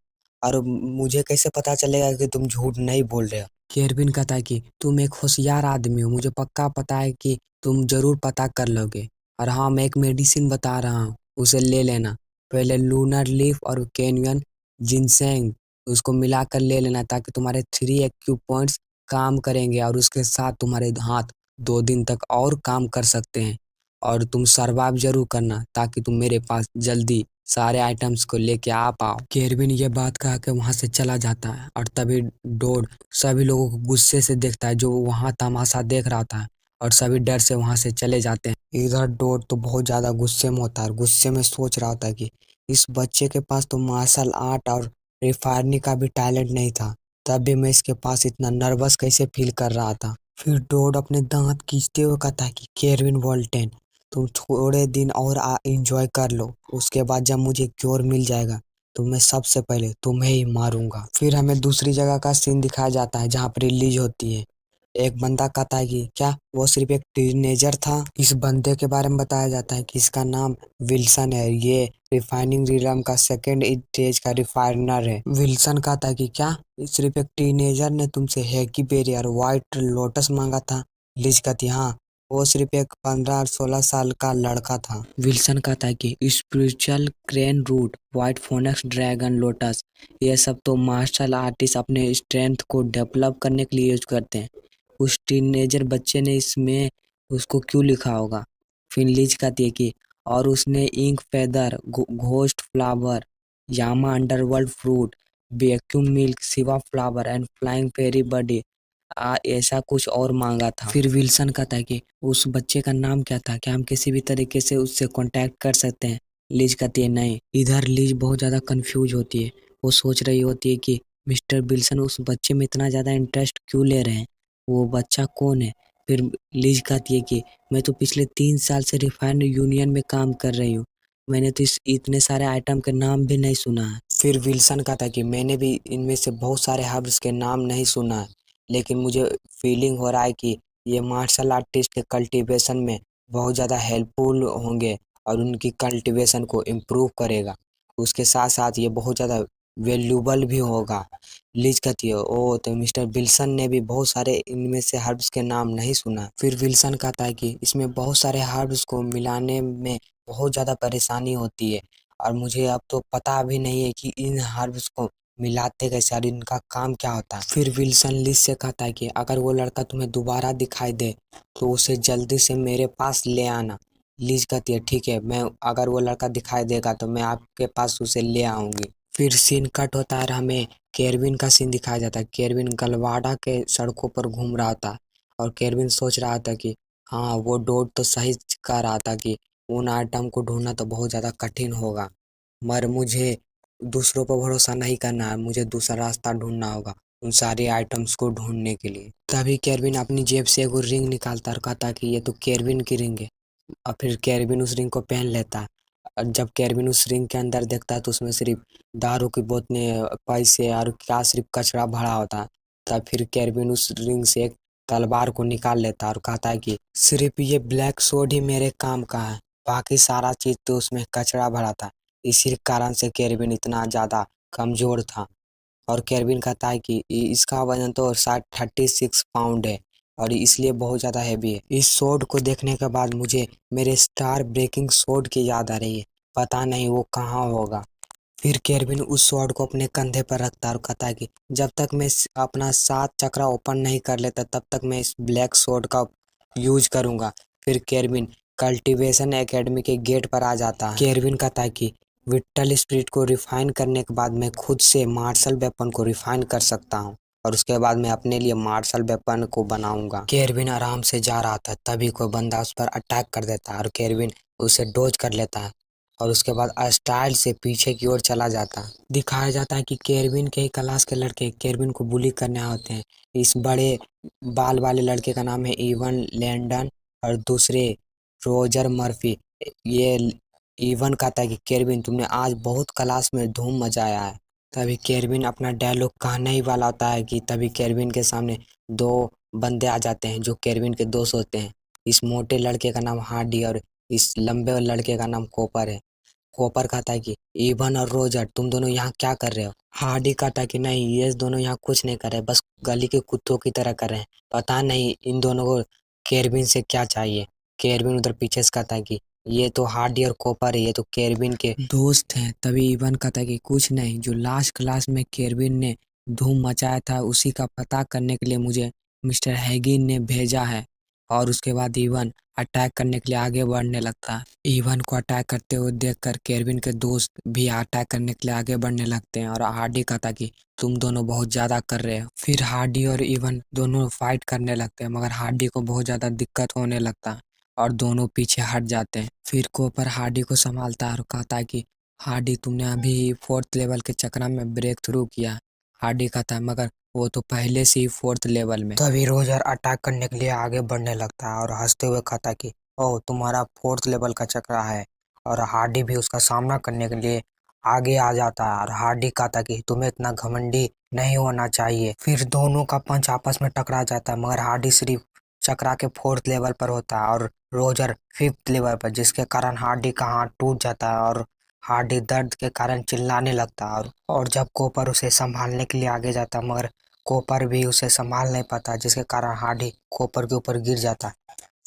और मुझे कैसे पता चलेगा कि तुम झूठ नहीं बोल रहे हो। केरविन कहता है कि तुम एक होशियार आदमी हो, मुझे पक्का पता है कि तुम जरूर पता कर लोगे। और हाँ, मैं एक मेडिसिन बता रहा हूँ, उसे ले लेना। पहले लूनर लीफ और कैनियन जिनसेंग उसको मिलाकर ले लेना, ताकि तुम्हारे 3 एक्यू पॉइंट्स काम करेंगे और उसके साथ तुम्हारे हाथ 2 दिन तक और काम कर सकते हैं। और तुम सर्वाइव जरूर करना, ताकि तुम मेरे पास जल्दी सारे आइटम्स को लेके आ पाओ। केरविन ये बात कह के वहां से चला जाता है और तभी डोड सभी लोगों को गुस्से से देखता है जो वहां तमाशा देख रहा था, और सभी डर से वहां से चले जाते हैं। इधर डोड तो बहुत ज्यादा गुस्से में होता है और गुस्से में सोच रहा होता है कि इस बच्चे के पास तो मार्शल आर्ट और रिफाइनरी का भी टैलेंट नहीं था, तब भी मैं इसके पास इतना नर्वस कैसे फील कर रहा था। फिर डोड अपने दांत खींचते हुए कहता है कि केरविन वॉल्टेन, तुम थोड़े दिन और एंजॉय कर लो, उसके बाद जब मुझे क्योर मिल जाएगा तो मैं सबसे पहले तुम्हें ही मारूंगा। फिर हमें दूसरी जगह का सीन दिखाया जाता है जहाँ पर रिलीज होती है। एक बंदा कहता है कि क्या वो सिर्फ एक टीनेजर था। इस बंदे के बारे में बताया जाता है कि इसका नाम विल्सन है, ये रिफाइनिंग रिलम का सेकेंड स्टेज का रिफाइनर है। विल्सन कहता है कि क्या सिर्फ एक टीनेजर ने तुमसे हैकी बेरी और व्हाइट लोटस मांगा था। लिज कहती हाँ, वो सिर्फ एक 15-16 साल का लड़का था। विल्सन कहता है कि spiritual crane root, white phoenix dragon lotus, ये सब तो मार्शल आर्टिस्ट अपने स्ट्रेंथ को डेवलप करने के लिए यूज करते हैं। उस टीनेजर बच्चे ने इसमें उसको क्यों लिखा होगा। फिर लिज कहती है कि और उसने ink feather, ghost flower, Yama underworld fruit, vacuum milk, Shiva flower and flying fairy buddy ऐसा कुछ और मांगा था। फिर विल्सन कहता है कि उस बच्चे का नाम क्या था, क्या हम किसी भी तरीके से उससे कांटेक्ट कर सकते हैं। लिज कहती है नहीं। इधर लिज बहुत ज्यादा कंफ्यूज होती है, वो सोच रही होती है कि मिस्टर विल्सन उस बच्चे में इतना ज्यादा इंटरेस्ट क्यों ले रहे हैं, वो बच्चा कौन है। फिर लिज कहती है कि मैं तो पिछले 3 साल से रिफाइंड यूनियन में काम कर रही हूँ, मैंने तो इतने सारे आइटम के नाम भी नहीं सुना है। फिर विल्सन कहता है कि मैंने भी इनमें से बहुत सारे हर्ब्स के नाम नहीं सुना है, लेकिन मुझे फीलिंग हो रहा है कि ये मार्शल आर्टिस्ट के कल्टीवेशन में बहुत ज़्यादा हेल्पफुल होंगे और उनकी कल्टीवेशन को इम्प्रूव करेगा। उसके साथ साथ ये बहुत ज़्यादा वैल्यूबल भी होगा। लिज कहती है ओ, तो मिस्टर विल्सन ने भी बहुत सारे इनमें से हर्ब्स के नाम नहीं सुना। फिर विल्सन कहता है कि इसमें बहुत सारे हर्ब्स को मिलाने में बहुत ज़्यादा परेशानी होती है, और मुझे अब तो पता भी नहीं है कि इन हर्ब्स को मिलाते कैसे और इनका काम क्या होता है। फिर विल्सन लिज से कहता है कि अगर वो लड़का तुम्हें दोबारा दिखाई दे तो उसे जल्दी से मेरे पास ले आना। लिज कहती है ठीक है, मैं अगर वो लड़का दिखाई देगा तो मैं आपके पास उसे ले आऊंगी। फिर सीन कट होता है और हमें केरविन का सीन दिखाया जाता है। केरविन गलवाडा के सड़कों पर घूम रहा था और केरविन सोच रहा था कि हाँ, वो डोड तो सही कह रहा था कि उन आइटम को ढूंढना तो बहुत ज़्यादा कठिन होगा, मगर मुझे दूसरों पर भरोसा नहीं करना है, मुझे दूसरा रास्ता ढूंढना होगा उन सारे आइटम्स को ढूंढने के लिए। तभी केरविन अपनी जेब से एगो रिंग निकालता और कहता कि ये तो केरविन की रिंग है। और फिर केरविन उस रिंग को पहन लेता है, और जब केरविन उस रिंग के अंदर देखता है तो उसमें सिर्फ दारू की बोतलें, पैसे और क्या सिर्फ कचरा भरा होता है। तब फिर केरविन उस रिंग से एक तलवार को निकाल लेता है और कहता है कि सिर्फ ये ब्लैक सोड ही मेरे काम का है, बाकी सारा चीज तो उसमें कचरा भरा था। इसी कारण से केरविन इतना ज्यादा कमजोर था। और केरविन कहता है कि इसका वजन तो शायद 36 पाउंड है और इसलिए बहुत ज़्यादा हैवी है। इस सोड को देखने के बाद मुझे मेरे स्टार ब्रेकिंग सोड की याद आ रही है, पता नहीं वो कहाँ होगा। फिर केरविन उस स्वॉर्ड को अपने कंधे पर रखता है और कहता है कि जब तक मैं अपना 7 चक्रा ओपन नहीं कर लेता तब तक मैं इस ब्लैक स्वॉर्ड का यूज करूंगा। फिर केरविन कल्टीवेशन एकेडमी के गेट पर आ जाता है। केरविन कहता है कि विट्टल स्पिरिट को रिफाइन करने के बाद मैं खुद से मार्शल वेपन को रिफाइन कर सकता हूँ, और उसके बाद मैं अपने लिए मार्शल वेपन को बनाऊंगा। केरविन आराम से जा रहा था, तभी कोई बंदा उस पर अटैक कर देता है और केरविन उसे डोज कर लेता है और उसके बाद स्टाइल से पीछे की ओर चला जाता है। दिखाया जाता है कि केरविन के ही क्लास के लड़के केरविन को बुली करने होते हैं। इस बड़े बाल वाले लड़के का नाम है इवन लैंडन और दूसरे रोजर मर्फी। ये इवन कहता है कि केरविन तुमने आज बहुत क्लास में धूम मचाया है। तभी केरविन अपना डायलॉग कहने ही वाला होता है कि तभी केरविन के सामने 2 बंदे आ जाते हैं जो केरविन के दोस्त होते हैं। इस मोटे लड़के का नाम हार्डी और इस लंबे लड़के का नाम कॉपर है। कॉपर कहता है कि इवन और रोजर तुम दोनों यहाँ क्या कर रहे हो। हार्डी कहता है कि नहीं, ये दोनों यहाँ कुछ नहीं कर रहे, बस गली के कुत्तों की तरह कर रहे हैं, पता नहीं इन दोनों को केरबिन से क्या चाहिए। केरबिन उधर पीछे से कहता है कि ये तो हार्डी और कॉपर है, ये तो केरबिन के दोस्त हैं। तभी इवन कहता है कि कुछ नहीं, जो लास्ट क्लास में केरबिन ने धूम मचाया था उसी का पता करने के लिए मुझे मिस्टर हैगिन ने भेजा है। और उसके बाद इवन अटैक करने के लिए आगे बढ़ने लगता है। इवन को अटैक करते हुए देखकर केरबिन के दोस्त भी अटैक करने के लिए आगे बढ़ने लगते हैं और हार्डी कहता कि तुम दोनों बहुत ज्यादा कर रहे हो। फिर हार्डी और इवन दोनों फाइट करने लगते हैं, मगर हार्डी को बहुत ज्यादा दिक्कत होने लगता है और दोनों पीछे हट जाते हैं। फिर कॉपर हार्डी को संभालता है और कहता है कि हार्डी, तुमने अभी 4th लेवल के चक्र में ब्रेक थ्रू किया। हार्डी कहता है मगर वो तो पहले से ही 4th लेवल में। तभी रोजर अटैक करने के लिए आगे बढ़ने लगता है और हंसते हुए कहता है कि ओह, तुम्हारा 4th लेवल का चक्र है। और हार्डी भी उसका सामना करने के लिए आगे आ जाता है और हार्डी कहता है कि तुम्हें इतना घमंडी नहीं होना चाहिए। फिर दोनों का पंच आपस में टकरा जाता है, मगर हार्डी सिर्फ चक्रा के 4th लेवल पर होता है और रोजर 5th लेवल पर, जिसके कारण हार्डी का हाथ टूट जाता है और हार्डी दर्द के कारण चिल्लाने लगता है। और जब कॉपर उसे संभालने के लिए आगे जाता है, मगर कॉपर भी उसे संभाल नहीं पाता, जिसके कारण हार्डी कॉपर के ऊपर गिर जाता है।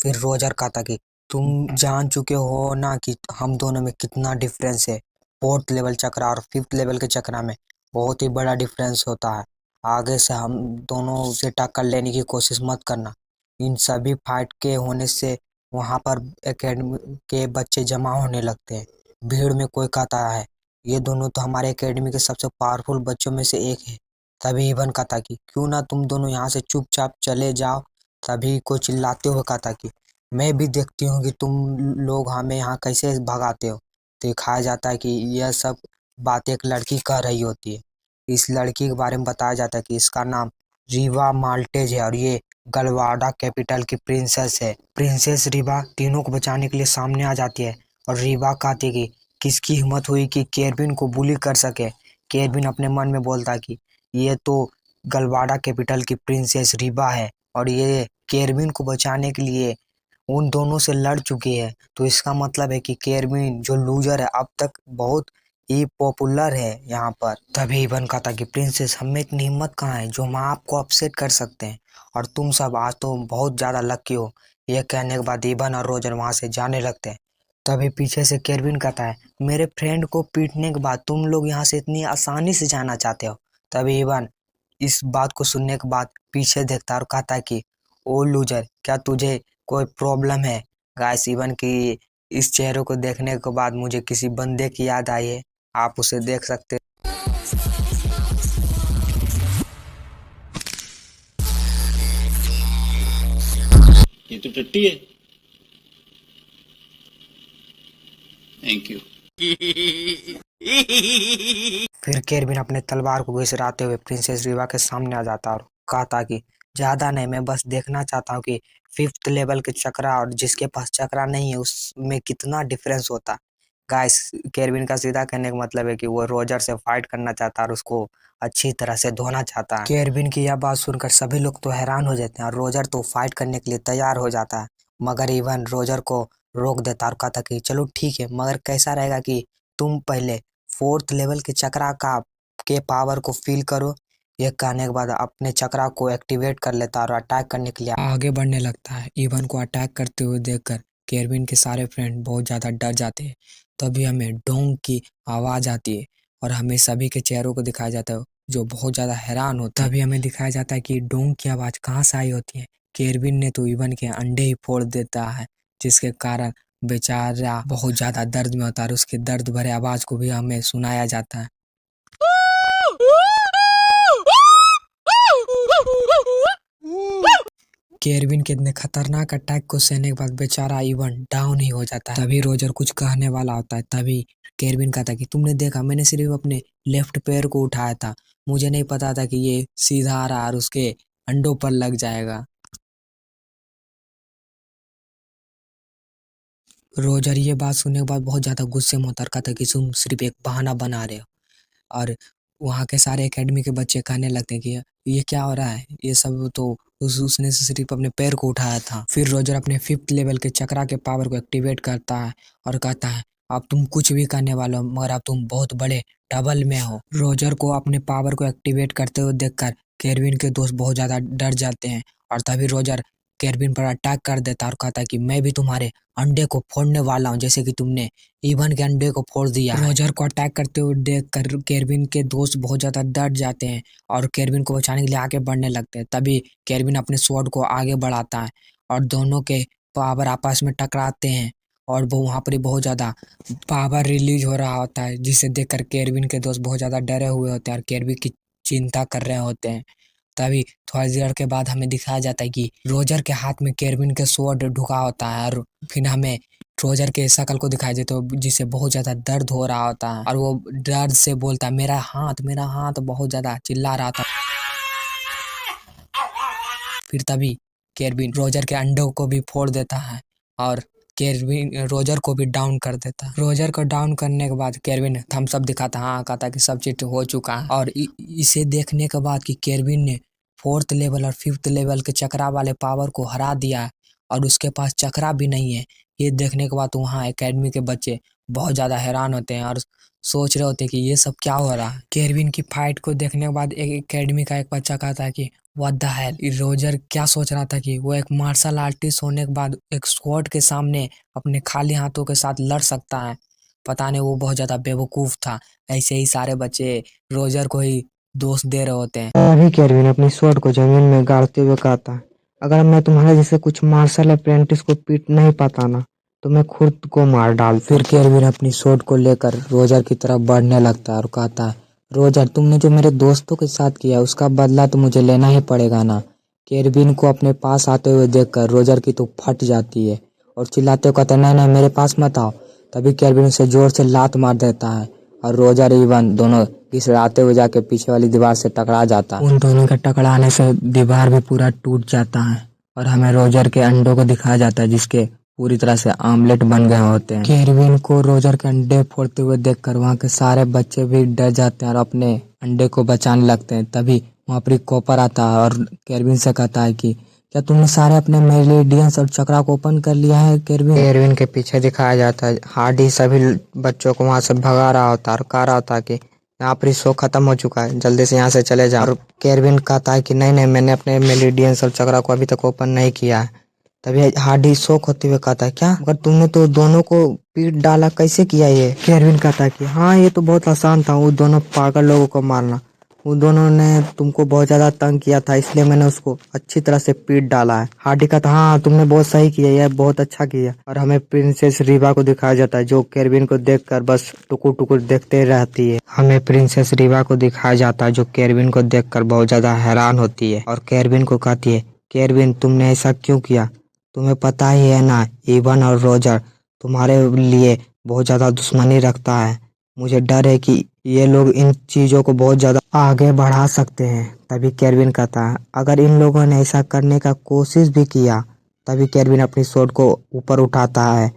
फिर रोजर कहता कि तुम जान चुके हो ना कि हम दोनों में कितना डिफरेंस है। 4th लेवल चक्र और 5th लेवल के चक्र में बहुत ही बड़ा डिफरेंस होता है। आगे से हम दोनों से टक्कर लेने की कोशिश मत करना। इन सभी फाइट के होने से वहां पर एकेडमी के बच्चे जमा होने लगते हैं। भीड़ में कोई कहता है ये दोनों तो हमारे एकेडमी के सबसे पावरफुल बच्चों में से एक है। तभी इवन कहता कि क्यों ना तुम दोनों यहाँ से चुपचाप चले जाओ। तभी कोई चिल्लाते हुए कहता कि मैं भी देखती हूँ कि तुम लोग हमें यहाँ कैसे भगाते हो। दिखाया जाता है कि यह सब बात एक लड़की कह रही होती है। इस लड़की के बारे में बताया जाता है कि इसका नाम रीवा माल्टेज है और ये गलवाडा कैपिटल की प्रिंसेस है। प्रिंसेस रीवा तीनों को बचाने के लिए सामने आ जाती है और रीवा कहती है कि किसकी हिम्मत हुई कि केरबिन को बुली कर सके। केरबिन अपने मन में बोलता है कि ये तो गलवाडा कैपिटल की प्रिंसेस रीवा है और ये केरबिन को बचाने के लिए उन दोनों से लड़ चुकी है, तो इसका मतलब है कि केरबिन जो लूजर है अब तक बहुत ही पॉपुलर है यहाँ पर। तभी इवन कहता कि प्रिंसेस, हमें इतनी हिम्मत कहाँ है जो हम आपको अपसेट कर सकते हैं, और तुम सब आज तो बहुत ज्यादा लकी हो। यह कहने के बाद इवन और रोजर वहां से जाने लगते हैं। तभी पीछे से केरबिन कहता है मेरे फ्रेंड को पीटने के बाद तुम लोग यहाँ से इतनी आसानी से जाना चाहते हो। तभी इवन इस बात को सुनने के बाद पीछे देखता है और कहता है कि ओ लूजर, क्या तुझे कोई प्रॉब्लम है। गाइस, इवन की इस चेहरे को देखने के बाद मुझे किसी बंदे की याद आई है, आप उसे देख सकते ये तो टट्टी है। Thank you. फिर केरबिन अपने तलवार को घिसराते हुए प्रिंसेस रीवा के सामने आ जाता और कहता कि ज्यादा नहीं, मैं बस देखना चाहता हूँ कि 5th लेवल के चक्रा और जिसके पास चक्रा नहीं है उसमें कितना डिफरेंस होता। गाइस, केरबिन का सीधा कहने का मतलब है कि वो रोजर से फाइट करना चाहता है और उसको अच्छी तरह से धोना चाहता है। केरबिन की यह बात सुनकर सभी लोग तो हैरान हो जाते हैं और रोजर तो फाइट करने के लिए तैयार हो जाता है, मगर इवन रोजर को रोक देता और कहता कि चलो ठीक है, मगर कैसा रहेगा कि तुम पहले 4th लेवल के चक्रा के पावर को फील करो। यह कहने के बाद अपने चक्रा को एक्टिवेट कर लेता है और अटैक करने के लिए आगे बढ़ने लगता है। इवन को अटैक करते हुए देखकर केरबिन के सारे फ्रेंड बहुत ज्यादा डर जाते हैं। तभी हमें डोंग की आवाज आती है और हमें सभी के चेहरों को दिखाया जाता है जो बहुत ज्यादा हैरान होता है। तभी हमें दिखाया जाता है कि डोंग की आवाज कहाँ से आई होती है। केरबिन ने तो इवन के अंडे ही फोड़ देता है, जिसके कारण बेचारा बहुत ज्यादा दर्द में होता है और उसके दर्द भरे आवाज को भी हमें सुनाया जाता है। केरबिन के इतने खतरनाक अटैक को सहने के बाद बेचारा इवन डाउन ही हो जाता है। तभी रोजर कुछ कहने वाला होता है, तभी केरबिन कहता है कि तुमने देखा, मैंने सिर्फ अपने लेफ्ट पैर को उठाया था, मुझे नहीं पता था कि ये सीधा आ रहा और उसके अंडों पर लग जाएगा। रोजर ये बात सुनने के बाद बहुत ज्यादा गुस्से में होता है, कहता है कि तुम सिर्फ एक बहाना बना रहे हो। और वहाँ के सारे एकेडमी के बच्चे कहने लगते हैं कि ये क्या हो रहा है, ये सब तो उसने सिर्फ अपने पैर को उठाया था। फिर रोजर अपने 5th लेवल के चक्रा के पावर को एक्टिवेट करता है और कहता है अब तुम कुछ भी करने वाले हो, मगर अब तुम बहुत बड़े डबल में हो। रोजर को अपने पावर को एक्टिवेट करते हुए देखकर केरविन के दोस्त बहुत ज्यादा डर जाते हैं और तभी रोजर केरविन पर अटैक कर देता है और कहता है कि मैं भी तुम्हारे अंडे को फोड़ने वाला हूँ, जैसे कि तुमने इवन के अंडे को फोड़ दिया। रोजर को अटैक करते हुए देखकर केरविन के दोस्त बहुत ज्यादा डर जाते हैं और केरविन को बचाने के लिए आगे बढ़ने लगते हैं। तभी केरविन अपने स्वॉर्ड को आगे बढ़ाता है और दोनों के पावर आपस में टकराते हैं और वो वहाँ पर बहुत ज्यादा पावर रिलीज हो रहा होता है, जिसे देखकर केरविन के दोस्त बहुत ज्यादा डरे हुए होते हैं और केरविन की चिंता कर रहे होते हैं। तभी थोड़ी देर के बाद हमें दिखाया जाता है कि रोजर के हाथ में केरविन के स्वॉर्ड ढुका होता है और फिर हमें रोजर के शकल को दिखाई देता है जिसे बहुत ज्यादा दर्द हो रहा होता है और वो दर्द से बोलता है मेरा हाथ बहुत ज्यादा चिल्ला रहा था। फिर तभी केरविन रोजर के अंडों को भी फोड़ देता है और केरविन रोजर को भी डाउन कर देता है। रोजर को डाउन करने के बाद केरविन थम्स अप दिखाता है, हाँ कहता है कि सब चीज हो चुका है। और इसे देखने के बाद कि केरविन ने 4th लेवल और 5th लेवल के चक्रा वाले पावर को हरा दिया है और उसके पास चक्रा भी नहीं है, ये देखने के बाद वहाँ एकेडमी के बच्चे बहुत ज्यादा हैरान होते हैं और सोच रहे होते हैं कि ये सब क्या हो रहा है। केरविन की फाइट को देखने के बाद एक एकेडमी का एक बच्चा कहता है कि व्हाट द हेल। रोजर क्या सोच रहा था कि वो एक मार्शल आर्टिस्ट होने के बाद एक स्वॉर्ड के सामने अपने खाली हाथों के साथ लड़ सकता है। पता नहीं, वो बहुत ज्यादा बेवकूफ था। ऐसे ही सारे बच्चे रोजर को ही दोष दे रहे होते हैं। अभी केरविन अपनी स्वॉर्ड को जमीन में गाड़ते हुए कहता है, अगर मैं तुम्हारे जैसे कुछ मार्शल अप्रेंटिस को पीट नहीं पाता ना तो मैं खुद को मार डाल। फिर केरविन अपनी स्वॉर्ड को लेकर रोजर की तरफ बढ़ने लगता है और कहता है, रोजर तुमने जो मेरे दोस्तों के साथ किया उसका बदला तो मुझे लेना ही पड़ेगा ना। केरविन को अपने पास आते हुए देखकर रोजर की तो फट जाती है और चिल्लाते हुए कहता है, नहीं नहीं मेरे पास मत आओ। तभी केरविन उसे जोर से लात मार देता है और रोजर इवन दोनों घिसड़ाते हुए जाके पीछे वाली दीवार से टकरा जाता है। उन दोनों के टकराने से दीवार भी पूरा टूट जाता है और हमें रोजर के अंडों को दिखाया जाता है जिसके पूरी तरह से आमलेट बन गए होते हैं। केरविन को रोजर के अंडे फोड़ते हुए देखकर वहाँ के सारे बच्चे भी डर जाते हैं और अपने अंडे को बचाने लगते हैं। तभी वहाँ पर कॉपर आता है और केरविन से कहता है कि क्या तुमने सारे अपने मेरिडियंस और चक्रा को ओपन कर लिया है। केरविन के पीछे दिखाया जाता है हार्डी सभी बच्चों को वहाँ से भगा रहा होता है और कह रहा होता है कि यहाँ पर शो खत्म हो चुका है, जल्दी से यहाँ से चले जाओ। और केरविन कहता है कि नहीं नहीं मैंने अपने मेरिडियंस और चक्रा को अभी तक ओपन नहीं किया है। तभी हार्डी शोक होते हुए कहता है, क्या मगर तुमने तो दोनों को पीट डाला, कैसे किया ये। केरविन कहता है कि हाँ ये तो बहुत आसान था, वो दोनों पागल लोगों को मारना। वो दोनों ने तुमको बहुत ज्यादा तंग किया था इसलिए मैंने उसको अच्छी तरह से पीट डाला है। हार्डी कहता हाँ तुमने बहुत सही किया, यह बहुत अच्छा किया। और हमें प्रिंसेस रीवा को दिखाया जाता है जो केरविन को देखकर बस टुकुर टुकुर देखते रहती है। हमें प्रिंसेस रीवा को दिखाया जाता है जो केरविन को देखकर बहुत ज्यादा हैरान होती है और केरविन को कहती है, केरविन तुमने ऐसा क्यों किया, तुम्हें पता ही है ना इवन और रोजर तुम्हारे लिए बहुत ज्यादा दुश्मनी रखता है। मुझे डर है कि ये लोग इन चीजों को बहुत ज्यादा आगे बढ़ा सकते हैं। तभी केरविन कहता है, अगर इन लोगों ने ऐसा करने का कोशिश भी किया। तभी केरविन अपनी स्वॉर्ड को ऊपर उठाता है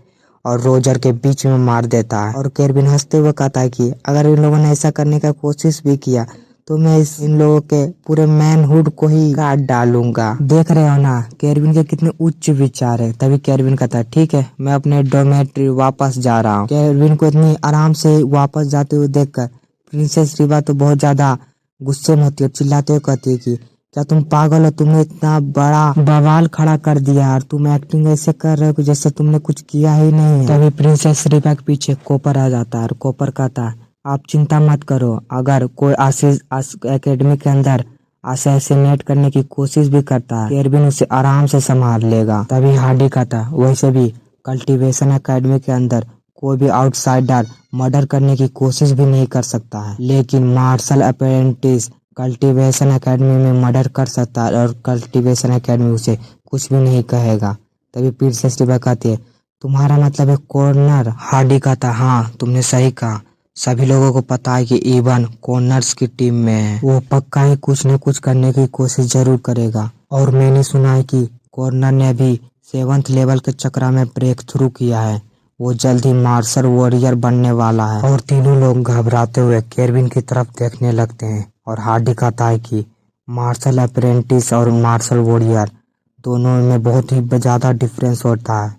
और रोजर के बीच में मार देता है और केरविन हंसते हुए कहता है कि अगर इन लोगों ने ऐसा करने का कोशिश भी किया तो मैं इन लोगों के पूरे मैनहुड को ही काट डालूंगा। देख रहे हो ना केरविन के कितने उच्च विचार है। तभी केरविन कहता है, ठीक है मैं अपने डोमेट्री वापस जा रहा हूँ। केरविन को इतनी आराम से वापस जाते हुए देखकर प्रिंसेस रीवा तो बहुत ज्यादा गुस्से में होती है, चिल्लाते हुए कहती है कि क्या तुम पागल हो, तुमने इतना बड़ा बवाल खड़ा कर दिया और तुम एक्टिंग ऐसे कर रहे हो जैसे तुमने कुछ किया ही नहीं है। तभी प्रिंसेस रीवा के पीछे कॉपर आ जाता है और कॉपर कहता है, आप चिंता मत करो, अगर कोई एकेडमी के अंदर असैसिनेट करने की कोशिश भी करता है केरविन उसे आराम से संभाल लेगा। तभी हार्डी कहता है, वैसे भी कल्टीवेशन एकेडमी के अंदर कोई भी आउटसाइडर मर्डर करने की कोशिश भी नहीं कर सकता है, लेकिन मार्शल अप्रेंटिस कल्टीवेशन एकेडमी में मर्डर कर सकता है और कल्टीवेशन एकेडमी उसे कुछ भी नहीं कहेगा। तभी प्रिंसेस रीवा कहती है, तुम्हारा मतलब है कॉर्नर। हार्डी कहता, हाँ तुमने सही कहा, सभी लोगों को पता है कि इवन कॉर्नर्स की टीम में है, वो पक्का ही कुछ न कुछ करने की कोशिश जरूर करेगा। और मैंने सुना है कि कॉर्नर ने अभी 7th लेवल के चक्रा में ब्रेक थ्रू किया है, वो जल्द ही मार्शल वॉरियर बनने वाला है। और तीनों लोग घबराते हुए केरविन की तरफ देखने लगते हैं और हार्डी कहता है कि मार्शल अप्रेंटिस और मार्शल वॉरियर दोनों में बहुत ही ज्यादा डिफरेंस होता है।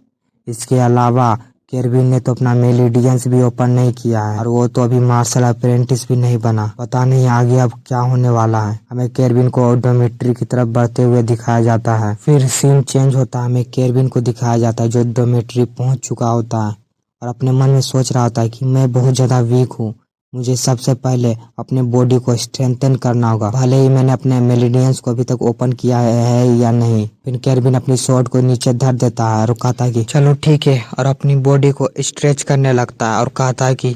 इसके अलावा केरबिन ने तो अपना मेलिडियंस भी ओपन नहीं किया है और वो तो अभी मार्शल अप्रेंटिस भी नहीं बना। पता नहीं आगे अब क्या होने वाला है। हमें केरबिन को डोमेट्री की तरफ बढ़ते हुए दिखाया जाता है। फिर सीन चेंज होता है, हमें केरबिन को दिखाया जाता है जो डोमेट्री पहुंच चुका होता है और अपने मन में सोच रहा होता है कि मैं बहुत ज़्यादा वीक हूँ, मुझे सबसे पहले अपने बॉडी को स्ट्रेंथन करना होगा, भले ही मैंने अपने मेलिडियंस को अभी तक ओपन किया है या नहीं। फिर केरबिन अपनी स्वॉर्ड को नीचे धर देता है और कहता है कि चलो ठीक है, और अपनी बॉडी को स्ट्रेच करने लगता है और कहता है कि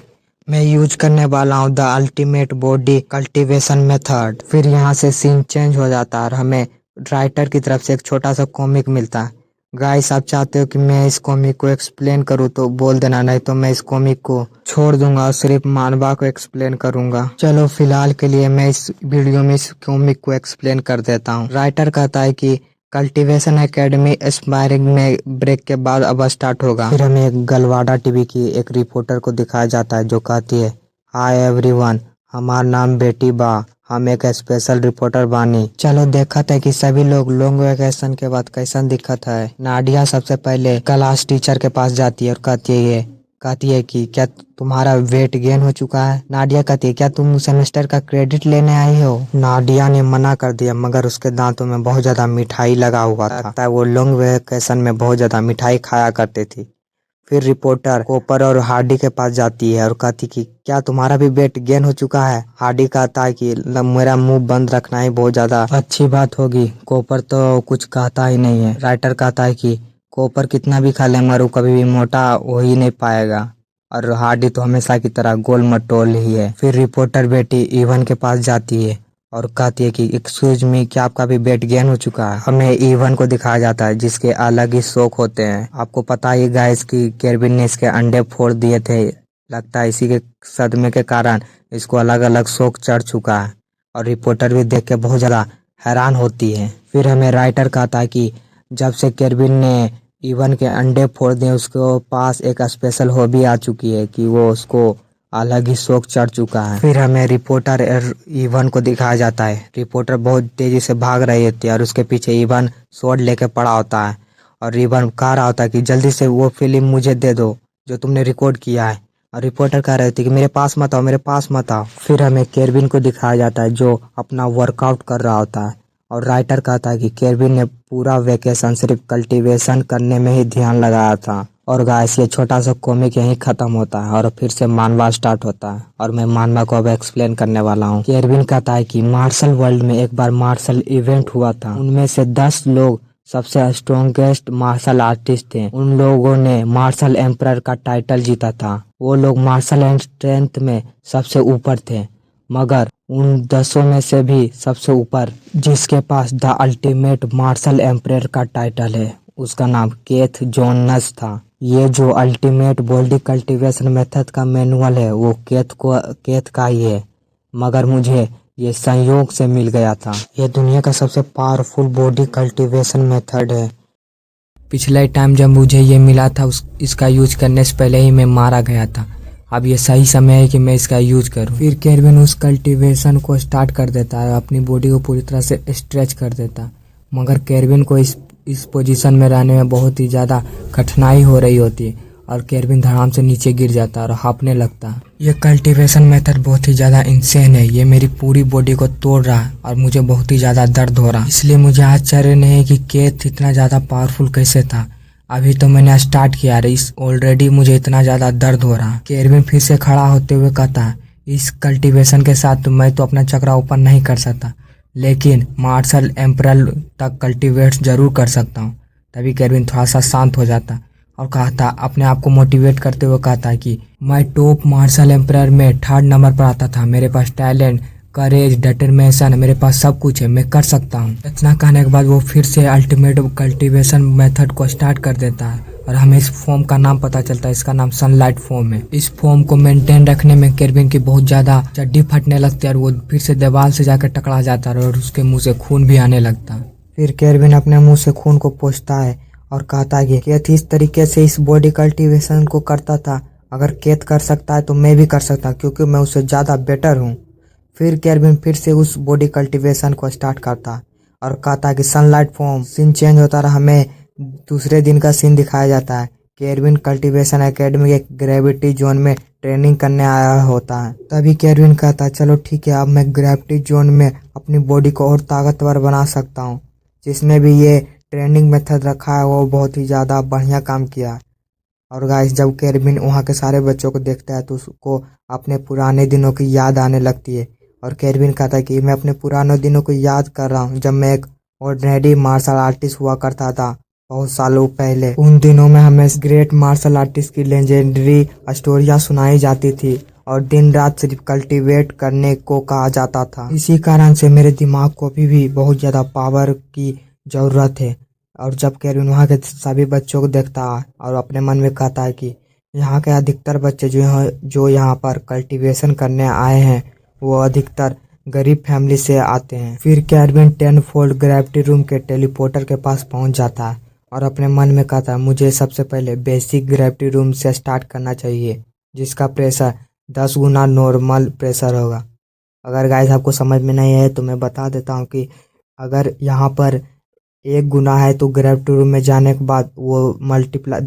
मैं यूज करने वाला हूँ the ultimate body cultivation method. फिर यहाँ से सीन चेंज हो जाता है और हमें राइटर की तरफ से एक छोटा सा कॉमिक मिलता है। गाइस, आप चाहते हो कि मैं इस कॉमिक को एक्सप्लेन करूँ तो बोल देना, नहीं तो मैं इस कॉमिक को छोड़ दूंगा और सिर्फ मानवा को एक्सप्लेन करूंगा। चलो फिलहाल के लिए मैं इस वीडियो में इस कॉमिक को एक्सप्लेन कर देता हूँ। राइटर कहता है कि कल्टीवेशन एकेडमी एस्पायरिंग में ब्रेक के बाद अब स्टार्ट होगा। फिर हमें एक गलवाड़ा टीवी की एक रिपोर्टर को दिखाया जाता है जो कहती है, हाय एवरीवन, हमारा नाम बेटी बा, हम एक स्पेशल रिपोर्टर बानी। चलो देखत है कि सभी लोग लॉन्ग वेकेशन के बाद कैसन दिखत है। नाडिया सबसे पहले क्लास टीचर के पास जाती है और कहती है कि क्या तुम्हारा वेट गेन हो चुका है। नाडिया कहती है, क्या तुम सेमेस्टर का क्रेडिट लेने आई हो। नाडिया ने मना कर दिया, मगर उसके दांतों में बहुत ज्यादा मिठाई लगा हुआ था। लगता है वो लॉन्ग वेकेशन में बहुत ज्यादा मिठाई खाया करती थी। फिर रिपोर्टर कॉपर और हार्डी के पास जाती है और कहती कि क्या तुम्हारा भी वेट गेन हो चुका है। हार्डी कहता है कि मेरा मुंह बंद रखना ही बहुत ज्यादा अच्छी बात होगी। कॉपर तो कुछ कहता ही नहीं है। राइटर कहता है कि कॉपर कितना भी खा ले मगर वो कभी भी मोटा हो ही नहीं पाएगा, और हार्डी तो हमेशा की तरह गोल मटोल ही है। फिर रिपोर्टर बेटी इवन के पास जाती है और कहती है कि एक्सक्यूज मी, क्या आपका भी वेट गेन हो चुका है। हमें इवन को दिखाया जाता है जिसके अलग ही शौक होते हैं। आपको पता ही गाइस कि केरबिन ने इसके अंडे फोड़ दिए थे। लगता है इसी के सदमे के कारण इसको अलग अलग शौक चढ़ चुका है और रिपोर्टर भी देख के बहुत ज्यादा हैरान होती है। फिर हमें राइटर कहता है कि जब से केरबिन ने इवन के अंडे फोड़ दिए उसके पास एक स्पेशल हॉबी आ चुकी है कि वो उसको अलग ही शौक चढ़ चुका है। फिर हमें रिपोर्टर इवन को दिखाया जाता है। रिपोर्टर बहुत तेजी से भाग रही होती है और उसके पीछे इवन स्वॉर्ड लेके पड़ा होता है और इवन कह रहा होता है कि जल्दी से वो फिल्म मुझे दे दो जो तुमने रिकॉर्ड किया है। और रिपोर्टर कह रही थी कि मेरे पास मत आओ, मेरे पास मत आओ। फिर हमें केरबिन को दिखाया जाता है जो अपना वर्कआउट कर रहा होता है और राइटर कहता है कि केरबिन ने पूरा वेकेशन सिर्फ कल्टीवेशन करने में ही ध्यान लगाया था। और गाइस, ये छोटा सा कॉमिक यहीं खत्म होता है और फिर से मानवा स्टार्ट होता है और मैं मानवा को अब एक्सप्लेन करने वाला हूँ। केरबिन कहता है कि मार्शल वर्ल्ड में एक बार मार्शल इवेंट हुआ था, उनमें से 10 लोग सबसे स्ट्रॉन्गेस्ट मार्शल आर्टिस्ट थे। उन लोगों ने मार्शल एम्परर का टाइटल जीता था। वो लोग मार्शल एंड स्ट्रेंथ में सबसे ऊपर थे, मगर उन 10 में से भी सबसे ऊपर जिसके पास द अल्टीमेट मार्शल एम्परर का टाइटल है उसका नाम केथ जोनस था। ये जो अल्टीमेट बॉडी कल्टीवेशन मेथड का मैनुअल है वो केथ का ही है, मगर मुझे ये संयोग से मिल गया था। ये दुनिया का सबसे पावरफुल बॉडी कल्टीवेशन मेथड है। पिछले टाइम जब मुझे ये मिला था इसका यूज करने से पहले ही मैं मारा गया था। अब ये सही समय है कि मैं इसका यूज करूं। फिर केरबिन उस कल्टीवेशन को स्टार्ट कर देता है, अपनी बॉडी को पूरी तरह से स्ट्रेच कर देता, मगर केरबिन को इस पोजीशन में रहने में बहुत ही ज़्यादा कठिनाई हो रही होती है और केरबिन धड़ाम से नीचे गिर जाता है और हाँफने लगता है। ये कल्टीवेशन मेथड बहुत ही ज़्यादा इंसेन है। ये मेरी पूरी बॉडी को तोड़ रहा है और मुझे बहुत ही ज़्यादा दर्द हो रहा है। इसलिए मुझे आश्चर्य नहीं है कि केथ इतना ज़्यादा पावरफुल कैसे था। अभी तो मैंने स्टार्ट किया है, इस ऑलरेडी मुझे इतना ज़्यादा दर्द हो रहा है। केरबिन फिर से खड़ा होते हुए कहता है, इस कल्टीवेशन के साथ मैं तो अपना चक्रा ओपन नहीं कर सकता, लेकिन मार्शल एम्परर तक कल्टीवेट जरूर कर सकता हूँ। तभी केरबिन थोड़ा सा शांत हो जाता और कहता, अपने आप को मोटिवेट करते हुए कहता है कि मैं टॉप मार्शल एम्परर में 3rd नंबर पर आता था। मेरे पास टैलेंट, करेज, डिटरमिनेशन, मेरे पास सब कुछ है, मैं कर सकता हूँ। इतना कहने के बाद वो फिर से अल्टीमेट कल्टीवेशन मेथड को स्टार्ट कर देता है और हमें इस फॉर्म का नाम पता चलता है। इसका नाम सनलाइट फॉर्म है। इस फॉर्म को मेंटेन रखने में केरबिन की बहुत ज्यादा चड्डी फटने लगती है और वो फिर से दीवार से जाकर टकरा जाता है और उसके मुंह से खून भी आने लगता है। फिर केरबिन अपने मुंह से खून को पोंछता है और कहता है कि केथ इस तरीके से इस बॉडी कल्टीवेशन को करता था, अगर केथ कर सकता है तो मैं भी कर सकता हूँ क्योंकि मैं उससे ज़्यादा बेटर हूँ। फिर केरबिन फिर से उस बॉडी कल्टीवेशन को स्टार्ट करता है और कहता है कि सनलाइट फॉर्म। सीन चेंज होता रहा, हमें दूसरे दिन का सीन दिखाया जाता है। केरविन कल्टीवेशन एकेडमी के ग्रेविटी जोन में ट्रेनिंग करने आया होता है। तभी केरविन कहता है चलो ठीक है, अब मैं ग्रेविटी जोन में अपनी बॉडी को और ताकतवर बना सकता हूँ। जिसने भी ये ट्रेनिंग मेथड रखा है वो बहुत ही ज़्यादा बढ़िया काम किया है। और गाइस जब केरविन वहाँ के सारे बच्चों को देखता है तो उसको अपने पुराने दिनों की याद आने लगती है। और केरविन कहता है कि मैं अपने पुराने दिनों को याद कर रहा हूँ, जब मैं एक ऑर्डिनरी मार्शल आर्टिस्ट हुआ करता था बहुत सालों पहले। उन दिनों में हमें ग्रेट मार्शल आर्टिस्ट की लेजेंडरी स्टोरियाँ सुनाई जाती थी और दिन रात सिर्फ कल्टीवेट करने को कहा जाता था। इसी कारण से मेरे दिमाग को भी बहुत ज़्यादा पावर की ज़रूरत है। और जब केरविन वहाँ के सभी बच्चों को देखता है और अपने मन में कहता है कि यहाँ के अधिकतर बच्चे जो यहाँ पर कल्टीवेशन करने आए हैं वो अधिकतर गरीब फैमिली से आते हैं। फिर केरविन 10 फोल्ड ग्रेविटी रूम के टेलीपोर्टर के पास पहुँच जाता है और अपने मन में कहता है मुझे सबसे पहले बेसिक ग्रेविटी रूम से स्टार्ट करना चाहिए, जिसका प्रेशर 10 गुना नॉर्मल प्रेशर होगा। अगर गाइस आपको समझ में नहीं है तो मैं बता देता हूँ कि अगर यहाँ पर 1 गुना है तो ग्रेविटी रूम में जाने के बाद वो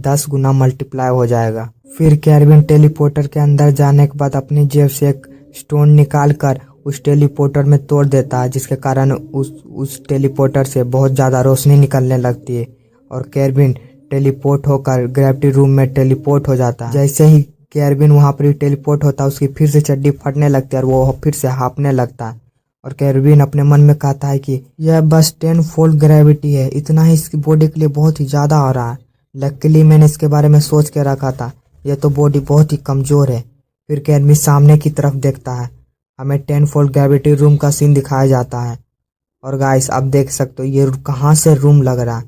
10 गुना मल्टीप्लाई हो जाएगा। फिर केरविन टेलीपोर्टर के अंदर जाने के बाद अपनी जेब से एक स्टोन निकाल कर उस टेलीपोर्टर में तोड़ देता है, जिसके कारण उस टेलीपोर्टर से बहुत ज़्यादा रोशनी निकलने लगती है और केरविन टेलीपोर्ट होकर ग्रेविटी रूम में टेलीपोर्ट हो जाता है। जैसे ही केरविन वहाँ पर टेलीपोर्ट होता है उसकी फिर से चड्डी फटने लगती है और वो फिर से हाँफने लगता है। और केरविन अपने मन में कहता है कि यह बस 10 फोल्ड ग्रेविटी है, इतना ही इसकी बॉडी के लिए बहुत ही ज़्यादा हो रहा है। लकीली मैंने इसके बारे में सोच के रखा था, यह तो बॉडी बहुत ही कमज़ोर है। फिर केरविन सामने की तरफ देखता है, हमें 10 फोल्ड ग्रेविटी रूम का सीन दिखाया जाता है। और गाइस आप देख सकते हो ये कहाँ से रूम लग रहा है,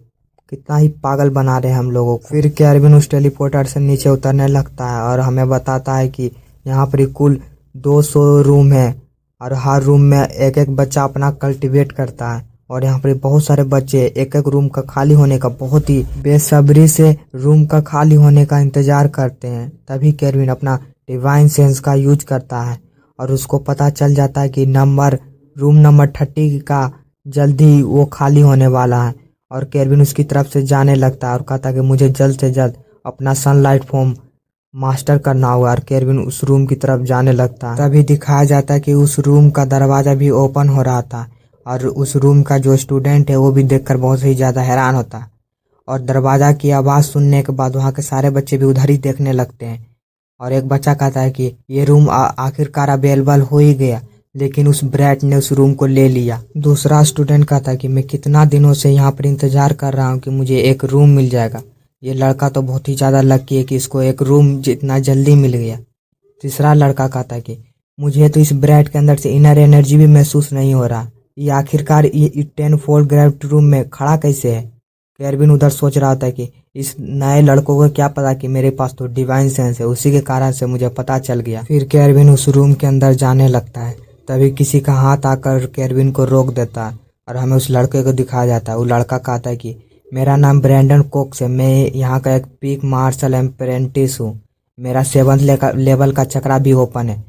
कितना ही पागल बना रहे हैं हम लोगों को। फिर केरविन उस टेलीपोर्टर से नीचे उतरने लगता है और हमें बताता है कि यहाँ पर कुल 200 रूम है और हर रूम में एक एक बच्चा अपना कल्टीवेट करता है। और यहाँ पर बहुत सारे बच्चे एक एक रूम का खाली होने का बहुत ही बेसब्री से रूम का खाली होने का इंतजार करते हैं। तभी केरविन अपना डिवाइन सेंस का यूज करता है और उसको पता चल जाता है कि रूम नंबर 30 का जल्दी वो खाली होने वाला है। और केरविन उसकी तरफ से जाने लगता है और कहता है कि मुझे जल्द से जल्द अपना सनलाइट फॉर्म मास्टर करना होगा। और केरविन उस रूम की तरफ जाने लगता है। तभी दिखाया जाता है कि उस रूम का दरवाज़ा भी ओपन हो रहा था और उस रूम का जो स्टूडेंट है वो भी देखकर बहुत ही ज़्यादा हैरान होता है। और दरवाज़ा की आवाज़ सुनने के बाद वहाँ के सारे बच्चे भी उधर ही देखने लगते हैं। और एक बच्चा कहता है कि ये रूम आखिरकार अवेलेबल हो ही गया, लेकिन उस ब्रैट ने उस रूम को ले लिया। दूसरा स्टूडेंट कहता है कि मैं कितना दिनों से यहाँ पर इंतज़ार कर रहा हूँ कि मुझे एक रूम मिल जाएगा। ये लड़का तो बहुत ही ज़्यादा लकी है कि इसको एक रूम जितना जल्दी मिल गया। तीसरा लड़का कहता है कि मुझे तो इस ब्रैट के अंदर से इनर एनर्जी भी महसूस नहीं हो रहा, ये आखिरकार ये 10 फोल्ड ग्रेविटी रूम में खड़ा कैसे है। केरविन उधर सोच रहा था कि इस नए लड़कों को क्या पता कि मेरे पास तो डिवाइन सेंस है, उसी के कारण से मुझे पता चल गया। फिर केरविन उस रूम के अंदर जाने लगता है। तभी किसी का हाथ आकर केरविन को रोक देता है और हमें उस लड़के को दिखाया जाता है। वो लड़का कहता है कि मेरा नाम ब्रैंडन कोक्स है, मैं यहाँ का एक पीक मार्शल अप्रेंटिस हूँ, मेरा 7th लेवल का चक्रा भी ओपन है,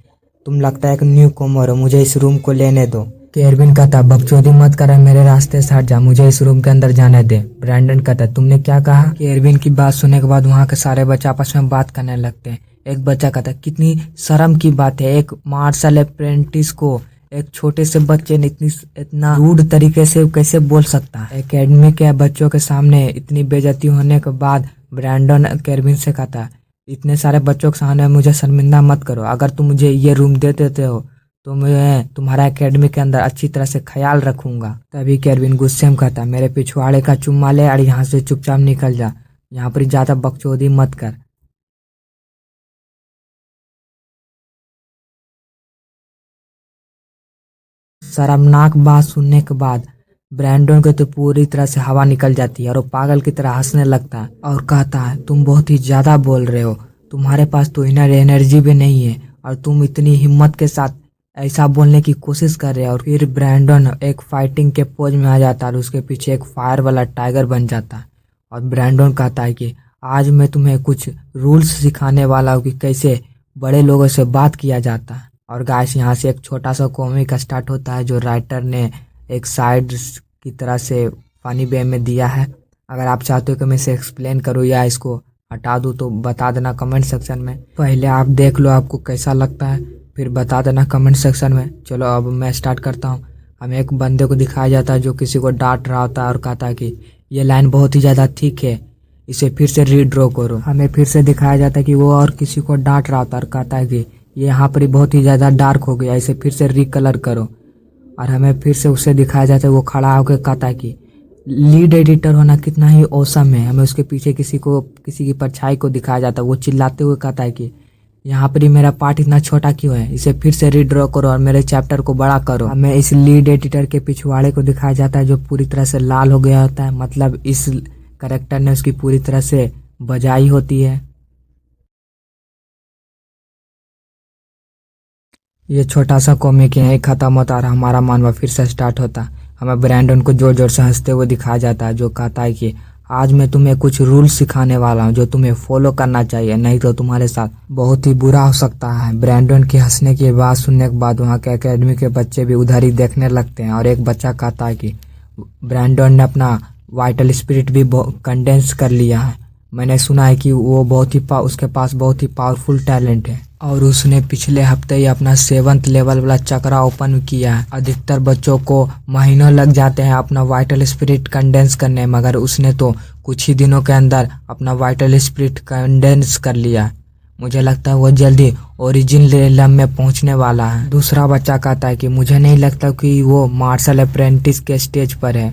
तुम लगता है एक न्यू कॉमर हो, मुझे इस रूम को लेने दो। केरविन कहता बकचोदी मत कर, मेरे रास्ते से हट जा, मुझे इस रूम के अंदर जाने दे। ब्रैंडन कहता तुमने क्या कहा। केरविन की बात सुनने के बाद वहाँ के सारे बच्चे आपस में बात करने लगते हैं। एक बच्चा कहता कितनी शर्म की बात है, एक मार्शल अप्रेंटिस को एक छोटे से बच्चे ने इतना रूड तरीके से कैसे बोल सकता है। एकेडमी के बच्चों के सामने इतनी बेइज्जती होने के बाद ब्रैंडन केरविन से कहता इतने सारे बच्चों के सामने मुझे शर्मिंदा मत करो, अगर तुम मुझे ये रूम दे देते हो तो मैं तुम्हारा एकेडमी के अंदर अच्छी तरह से ख्याल रखूंगा। तभी केरविन गुस्से में कहता मेरे पिछवाड़े का चुम्मा ले और यहाँ से चुपचाप निकल जा, यहाँ पर ज्यादा बकचोदी मत कर। शर्मनाक बात सुनने के बाद ब्रैंडन को तो पूरी तरह से हवा निकल जाती है और वो पागल की तरह हंसने लगता है और कहता है तुम बहुत ही ज़्यादा बोल रहे हो, तुम्हारे पास तो इनर एनर्जी भी नहीं है और तुम इतनी हिम्मत के साथ ऐसा बोलने की कोशिश कर रहे हो। और फिर ब्रैंडन एक फाइटिंग के पोज में आ जाता है और उसके पीछे एक फायर वाला टाइगर बन जाता है। और ब्रैंडन कहता है कि आज मैं तुम्हें कुछ रूल्स सिखाने वाला हूँ कि कैसे बड़े लोगों से बात किया जाता है। और गाइस यहाँ से एक छोटा सा कॉमिक स्टार्ट होता है जो राइटर ने एक साइड की तरह से फनी वे में दिया है। अगर आप चाहते हो कि मैं इसे एक्सप्लेन करूँ या इसको हटा दूँ तो बता देना कमेंट सेक्शन में। पहले आप देख लो आपको कैसा लगता है, फिर बता देना कमेंट सेक्शन में। चलो अब मैं स्टार्ट करता हूँ। हमें एक बंदे को दिखाया जाता है जो किसी को डांट रहा होता है और कहता है कि ये लाइन बहुत ही ज़्यादा ठीक है, इसे फिर से रीड्रॉ करो। हमें फिर से दिखाया जाता है कि वो और किसी को डांट रहा होता है और कहता है कि ये यहाँ पर बहुत ही ज़्यादा डार्क हो गया, इसे फिर से रिकलर करो। और हमें फिर से उसे दिखाया जाता है, वो खड़ा होकर कहता है कि लीड एडिटर होना कितना ही औसम है। हमें उसके पीछे किसी की परछाई को दिखाया जाता है, वो चिल्लाते हुए कहता है कि यहाँ पर ही मेरा पार्ट इतना छोटा क्यों है, इसे फिर से रीड्रॉ करो और मेरे चैप्टर को बड़ा करो। हमें इस लीड एडिटर के पिछवाड़े को दिखाया जाता है जो पूरी तरह से लाल हो गया होता है, मतलब इस कैरेक्टर ने उसकी पूरी तरह से बजाई होती है। ये छोटा सा कॉमिक यहीं खत्म होता और हमारा मानवा फिर से स्टार्ट होता। हमें ब्रैंडन को जोर जोर से हंसते हुए दिखाया जाता है जो कहता है कि आज मैं तुम्हें कुछ रूल सिखाने वाला हूँ जो तुम्हें फॉलो करना चाहिए, नहीं तो तुम्हारे साथ बहुत ही बुरा हो सकता है। ब्रैंडन के हंसने की बात सुनने के बाद वहाँ के एकेडमी के बच्चे भी उधर ही देखने लगते हैं और एक बच्चा कहता है कि ब्रैंडन ने अपना वाइटल स्पिरिट भी कंडेंस कर लिया है। मैंने सुना है कि वो उसके पास बहुत ही पावरफुल टैलेंट है और उसने पिछले हफ्ते ही अपना 7th लेवल वाला चक्रा ओपन किया है। अधिकतर बच्चों को महीनों लग जाते हैं अपना वाइटल स्पिरिट कंडेंस करने, मगर उसने तो कुछ ही दिनों के अंदर अपना वाइटल स्पिरिट कंडेंस कर लिया। मुझे लगता है वो जल्दी ओरिजिन लेवल में पहुंचने वाला है। दूसरा बच्चा कहता है कि मुझे नहीं लगता कि वो मार्शल अप्रेंटिस के स्टेज पर है,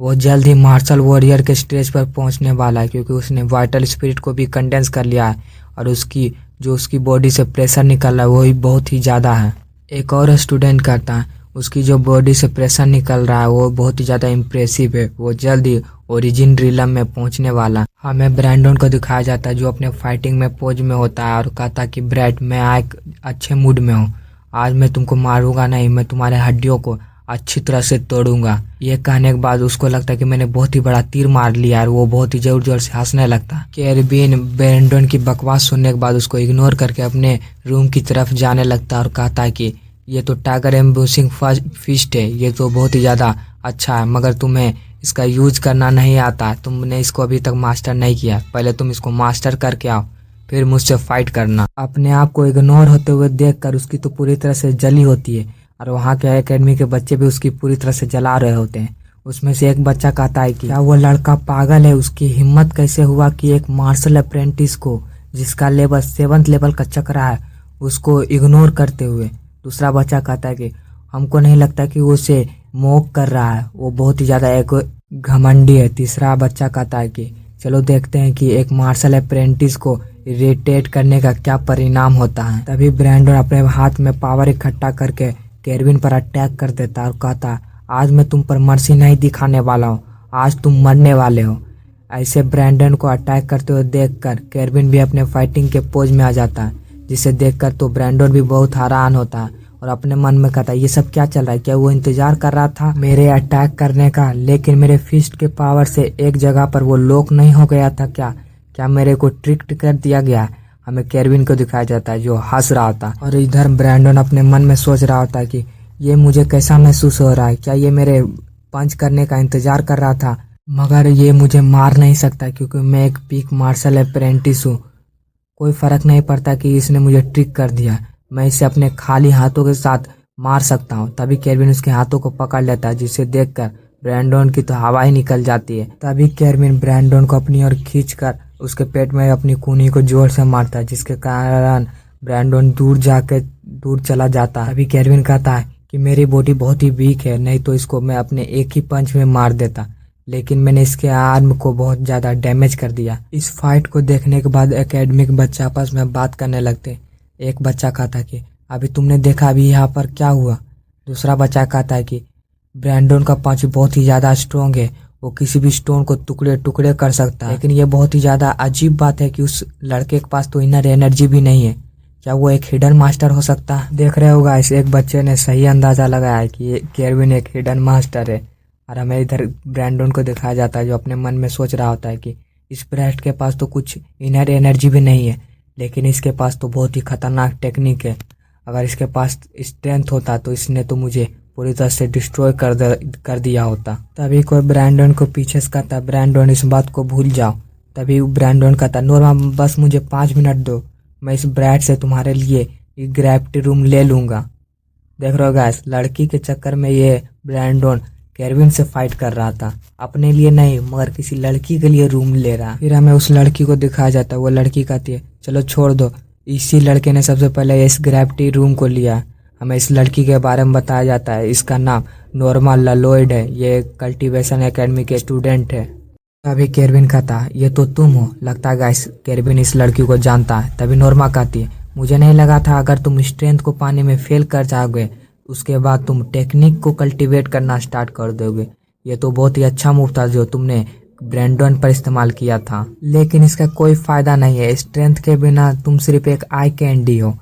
वो जल्द ही मार्शल वॉरियर के स्टेज पर पहुंचने वाला है, क्योंकि उसने वाइटल स्पिरिट को भी कंडेंस कर लिया है और उसकी बॉडी से प्रेशर निकल रहा है वो ही बहुत ही ज़्यादा है। एक और स्टूडेंट कहता है उसकी जो बॉडी से प्रेशर निकल रहा है वो बहुत ही ज़्यादा इम्प्रेसिव है, वो जल्द ही ओरिजिन रिलम में पहुंचने वाला। हमें ब्रैंडन को दिखाया जाता है जो अपने फाइटिंग में पोज में होता है और कहता है कि ब्रैड मैं आज अच्छे मूड में हूँ, आज मैं तुमको मारूंगा नहीं, मैं तुम्हारे हड्डियों को अच्छी तरह से तोड़ूंगा। ये कहने के बाद उसको लगता है कि मैंने बहुत ही बड़ा तीर मार लिया और वो बहुत ही जोर जोर से हंसने लगता है। केरबिन ब्रैंडन की बकवास सुनने के बाद उसको इग्नोर करके अपने रूम की तरफ जाने लगता है और कहता है कि ये तो टाइगर एम्बूसिंग फिस्ट है, ये तो बहुत ही ज़्यादा अच्छा है, मगर तुम्हें इसका यूज करना नहीं आता, तुमने इसको अभी तक मास्टर नहीं किया, पहले तुम इसको मास्टर करके आओ फिर मुझसे फाइट करना। अपने आप को इग्नोर होते हुए देखकर उसकी तो पूरी तरह से जली होती है और वहाँ के एकेडमी के बच्चे भी उसकी पूरी तरह से जला रहे होते हैं। उसमें से एक बच्चा कहता है कि क्या वो लड़का पागल है, उसकी हिम्मत कैसे हुआ कि एक मार्शल अप्रेंटिस को जिसका लेवल 7th लेवल का चक्रा है उसको इग्नोर करते हुए। दूसरा बच्चा कहता है कि हमको नहीं लगता कि वो उसे मॉक कर रहा है, वो बहुत ही ज़्यादा एक घमंडी है। तीसरा बच्चा कहता है कि चलो देखते हैं कि एक मार्शल अप्रेंटिस को इरिटेट करने का क्या परिणाम होता है। तभी ब्रैंडन अपने हाथ में पावर इकट्ठा करके केरविन पर अटैक कर देता और कहता आज मैं तुम पर मर्सी नहीं दिखाने वाला हूँ, आज तुम मरने वाले हो। ऐसे ब्रैंडन को अटैक करते हुए देखकर केरविन भी अपने फाइटिंग के पोज में आ जाता है, जिसे देखकर तो ब्रैंडन भी बहुत हैरान होता है और अपने मन में कहता है ये सब क्या चल रहा है, क्या वो इंतजार कर रहा था मेरे अटैक करने का, लेकिन मेरे फिस्ट के पावर से एक जगह पर वो लॉक नहीं हो गया था, क्या मेरे को ट्रिक कर दिया गया। हमें केरविन को दिखाया जाता है जो हंस रहा होता है और इधर ब्रैंडन अपने मन में सोच रहा होता है कि ये मुझे कैसा महसूस हो रहा है, क्या ये मेरे पंच करने का इंतजार कर रहा था, मगर ये मुझे मार नहीं सकता क्योंकि मैं एक पीक मार्शल अप्रेंटिस हूँ, कोई फर्क नहीं पड़ता कि इसने मुझे ट्रिक कर दिया, मैं इसे अपने खाली हाथों के साथ मार सकता हूँ। तभी केरविन उसके हाथों को पकड़ लेता है, जिसे देखकर ब्रैंडन की तो हवा ही निकल जाती है। तभी केरविन ब्रैंडन को अपनी ओर खींचकर उसके पेट में अपनी कूनी को जोर से मारता है, जिसके कारण ब्रैंडन दूर चला जाता है। अभी केरविन कहता है कि मेरी बॉडी बहुत ही वीक है, नहीं तो इसको मैं अपने एक ही पंच में मार देता, लेकिन मैंने इसके आर्म को बहुत ज़्यादा डैमेज कर दिया। इस फाइट को देखने के बाद एकेडमिक बच्चे आपस में बात करने लगते। एक बच्चा कहता है कि अभी तुमने देखा अभी यहाँ पर क्या हुआ। दूसरा बच्चा कहता है कि ब्रैंडन का पंच बहुत ही ज़्यादा स्ट्रॉन्ग है, वो किसी भी स्टोन को टुकड़े टुकड़े कर सकता है, लेकिन ये बहुत ही ज़्यादा अजीब बात है कि उस लड़के के पास तो इनर एनर्जी भी नहीं है, क्या वो एक हिडन मास्टर हो सकता है। देख रहे होगा इस एक बच्चे ने सही अंदाज़ा लगाया है कि केरविन एक हिडन मास्टर है और हमें इधर ब्रैंडन को दिखाया जाता है जो अपने मन में सोच रहा होता है कि इस ब्रैस्ट के पास तो कुछ इनर एनर्जी भी नहीं है, लेकिन इसके पास तो बहुत ही खतरनाक टेक्निक है, अगर इसके पास स्ट्रेंथ होता तो इसने तो मुझे पूरी तरह से डिस्ट्रॉय कर दिया होता। तभी कोई ब्रैंडन को पीछे से कहता, ब्रैंडन इस बात को भूल जाओ, तभी ब्रैंडन कहता नोरमा बस मुझे 5 मिनट दो, मैं इस ब्रैड से तुम्हारे लिए ये ग्रेविटी रूम ले लूँगा। देख रहे हो गाइस, लड़की के चक्कर में ये ब्रैंडन केरविन से फाइट कर रहा था, अपने लिए नहीं मगर किसी लड़की के लिए रूम ले रहा। फिर हमें उस लड़की को दिखाया जाता है, वो लड़की कहती है चलो छोड़ दो, इसी लड़के ने सबसे पहले इस ग्रेविटी रूम को लिया। हमें इस लड़की के बारे में बताया जाता है, इसका नाम नोरमा ललॉयड है, ये कल्टीवेशन एकेडमी के स्टूडेंट है। तभी केरविन कहता है ये तो तुम हो, लगता है गाइस केरविन इस लड़की को जानता है। तभी नोरमा कहती है मुझे नहीं लगा था अगर तुम स्ट्रेंथ को पाने में फेल कर जाओगे उसके बाद तुम टेक्निक को कल्टीवेट करना स्टार्ट कर दोगे। ये तो बहुत ही अच्छा मूव था जो तुमने ब्रैंडन पर इस्तेमाल किया था, लेकिन इसका कोई फायदा नहीं है। स्ट्रेंथ के बिना तुम सिर्फ एक आई कैंडी हो।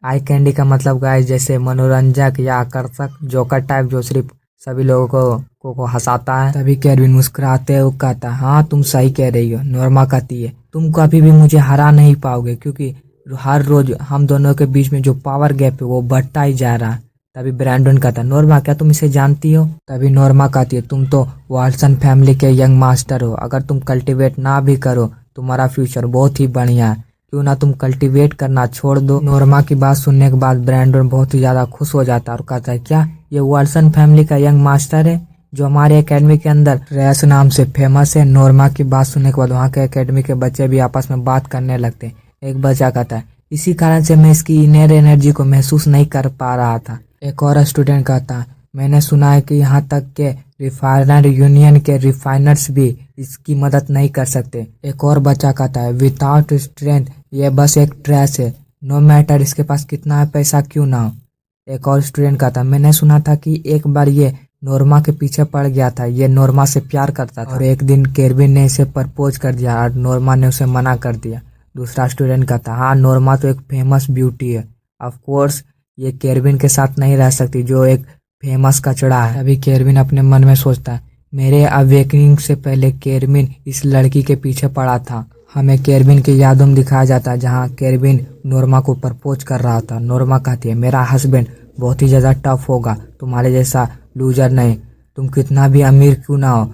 आई कैंडी का मतलब गाइस जैसे मनोरंजक या आकर्षक जोकर टाइप जो सिर्फ सभी लोगों को हंसाता है। तभी केरविन मुस्कुराते हुए कहता है हाँ तुम सही कह रही हो। नोरमा कहती है तुम कभी भी मुझे हरा नहीं पाओगे क्योंकि हर रोज हम दोनों के बीच में जो पावर गैप है वो बढ़ता ही जा रहा है। तभी ब्रैंडन कहता है नोरमा क्या तुम इसे जानती हो? तभी नोरमा कहती है तुम तो वाटसन फैमिली के यंग मास्टर हो, अगर तुम कल्टीवेट ना भी करो तुम्हारा फ्यूचर बहुत ही बढ़िया है, क्यों ना तुम कल्टीवेट करना छोड़ दो। नोरमा की बात सुनने के बाद ब्रैंडन बहुत ही ज्यादा खुश हो जाता है और कहता है क्या ये वाटसन फैमिली का यंग मास्टर है जो हमारे एकेडमी के अंदर ट्रेस नाम से फेमस है। नोरमा की बात सुनने के बाद वहाँ के एकेडमी के बच्चे भी आपस में बात करने लगते हैं। एक बच्चा कहता है इसी कारण से मैं इसकी इनर एनर्जी को महसूस नहीं कर पा रहा था। एक और स्टूडेंट कहता है मैंने सुना है कि यहाँ तक के रिफाइनर यूनियन के रिफाइनर्स भी इसकी मदद नहीं कर सकते। एक और बच्चा कहता है विदाउट स्ट्रेंथ ये बस एक ट्रैश है, नो मैटर इसके पास कितना पैसा क्यों ना हो। एक और स्टूडेंट कहता है मैंने सुना था कि एक बार ये नोरमा के पीछे पड़ गया था, ये नोरमा से प्यार करता था और एक दिन केरविन ने इसे प्रपोज कर दिया और नोरमा ने उसे मना कर दिया। दूसरा स्टूडेंट कहता हाँ नोरमा तो एक फेमस ब्यूटी है, ऑफ कोर्स ये केरविन के साथ नहीं रह सकती जो एक फेमस कचड़ा है। अभी केरविन अपने मन में सोचता है मेरे अवेकनिंग से पहले केरविन इस लड़की के पीछे पड़ा था। हमें केरविन की यादों में दिखाया जाता है जहाँ केरविन नोरमा को प्रपोज कर रहा था। नोरमा कहती है मेरा हस्बैंड बहुत ही ज़्यादा टफ होगा, तुम्हारे जैसा लूजर नहीं, तुम कितना भी अमीर क्यों ना हो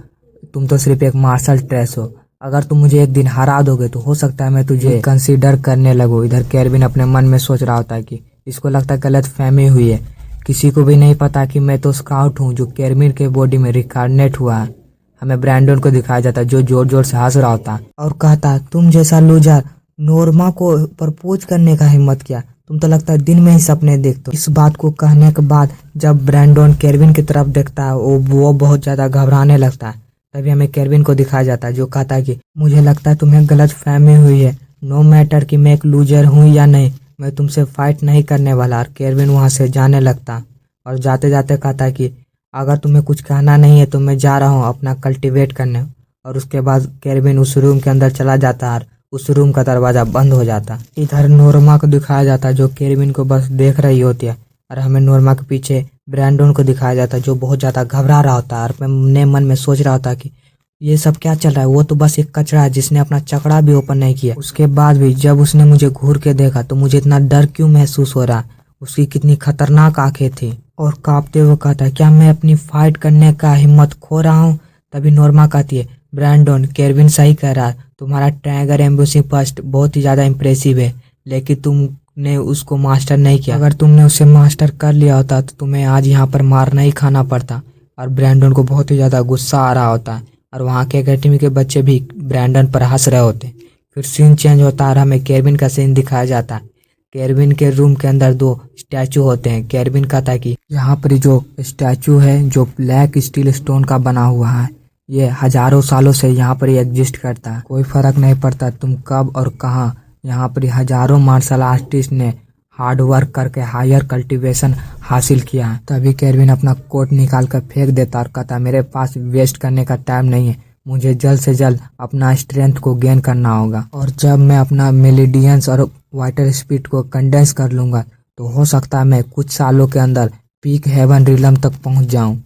तुम तो सिर्फ एक मार्शल ट्रेस हो, अगर तुम मुझे एक दिन हरा दोगे तो हो सकता है मैं तुझे कंसीडर करने लगूँ। इधर केरविन अपने मन में सोच रहा होता है कि इसको लगता है गलत फहमी हुई है, किसी को भी नहीं पता कि मैं तो स्काउट हूँ जो केरविन के बॉडी में रिकार्नेट हुआ है। हमें ब्रैंडन को दिखाया जाता है जो जोर जोर से हंस रहा होता है और कहता है तुम जैसा लूजर नोरमा को प्रपोज करने का हिम्मत किया, तुम तो लगता है दिन में ही सपने देखते हो। इस बात को कहने के बाद जब ब्रैंडन केरविन की तरफ देखता है वो बहुत ज्यादा घबराने लगता है। तभी हमें केरविन को दिखाया जाता है जो कहता है कि मुझे लगता है तुम्हें गलत फहमी हुई है, नो मैटर कि मैं एक लूजर हूँ या नहीं, मैं तुमसे फाइट नहीं करने वाला। और केरविन वहाँ से जाने लगता और जाते जाते कहता है कि अगर तुम्हें कुछ कहना नहीं है तो मैं जा रहा हूँ अपना कल्टीवेट करने। और उसके बाद केरविन उस रूम के अंदर चला जाता है, उस रूम का दरवाजा बंद हो जाता। इधर नोरमा को दिखाया जाता है जो केरविन को बस देख रही होती है और हमें नोरमा के पीछे ब्रैंडन को दिखाया जाता है जो बहुत ज़्यादा घबरा रहा होता है और अपने मन में सोच रहा होता है कि ये सब क्या चल रहा है, वो तो बस एक कचरा है जिसने अपना चकड़ा भी ओपन नहीं किया। उसके बाद भी जब उसने मुझे घूर के देखा तो मुझे इतना डर क्यों महसूस हो रहा, उसकी कितनी खतरनाक आंखें थी। और कांपते हुए कहता है क्या मैं अपनी फाइट करने का हिम्मत खो रहा हूँ। तभी नोरमा कहती है ब्रैंडन केरविन सही कह रहा है, तुम्हारा ट्रायंगल एम्बुशिंग फर्स्ट बहुत ही ज़्यादा इम्प्रेसिव है लेकिन तुमने उसको मास्टर नहीं किया, अगर तुमने उसे मास्टर कर लिया होता तो तुम्हें आज यहाँ पर मार नहीं खाना पड़ता। और ब्रैंडन को बहुत ही ज़्यादा गुस्सा आ रहा होता है और वहाँ के एकेडमी के बच्चे भी ब्रैंडन पर हंस रहे होते हैं। फिर सीन चेंज होता है और हमें केरविन का सीन दिखाया जाता है। केरविन के रूम के अंदर 2 स्टैचू होते हैं। केरविन कहता है कि यहाँ पर जो स्टैचू है जो ब्लैक स्टील स्टोन का बना हुआ है ये हजारों सालों से यहाँ पर एग्जिस्ट करता है, कोई फर्क नहीं पड़ता तुम कब और कहाँ, यहाँ पर हजारों मार्शल आर्टिस्ट ने हार्ड वर्क करके हायर कल्टीवेशन हासिल किया है। तभी केरविन अपना कोट निकाल कर फेंक देता और कहता मेरे पास वेस्ट करने का टाइम नहीं है, मुझे जल्द से जल्द अपना स्ट्रेंथ को गेन करना होगा और जब मैं अपना मेलिडियंस और वाटर स्पीड को कंडेंस कर लूँगा तो हो सकता है मैं कुछ सालों के अंदर पीक हेवन रिलम तक पहुँच जाऊँ।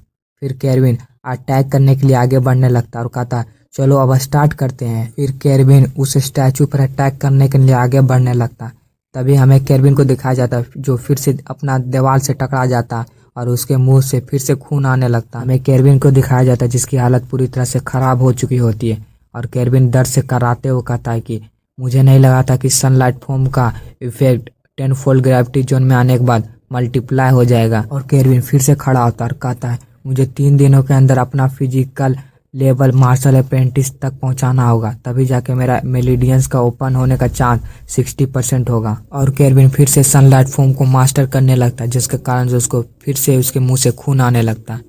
फिर केरविन अटैक करने के लिए आगे बढ़ने लगता और कहता चलो अब स्टार्ट करते हैं। फिर केरविन उस स्टैचू पर अटैक करने के लिए आगे बढ़ने लगता। तभी हमें केरविन को दिखाया जाता है जो फिर से अपना दीवार से टकरा जाता और उसके मुंह से फिर से खून आने लगता। हमें केरविन को दिखाया जाता है जिसकी हालत पूरी तरह से खराब हो चुकी होती है और केरविन दर्द से कराते हुए कहता है कि मुझे नहीं लगा था कि सनलाइट फॉर्म का इफेक्ट 10 फोल्ड ग्रेविटी जोन में आने के बाद मल्टीप्लाई हो जाएगा। और केरविन फिर से खड़ा होता है और कहता है मुझे 3 दिनों के अंदर अपना फिजिकल लेवल मार्शल अप्रेंटिस तक पहुंचाना होगा, तभी जाके मेरा मेलिडियंस का ओपन होने का चांस 60% होगा। और केरविन फिर से सनलाइट फॉर्म को मास्टर करने लगता है, जिसके कारण से उसको फिर से उसके मुंह से खून आने लगता है।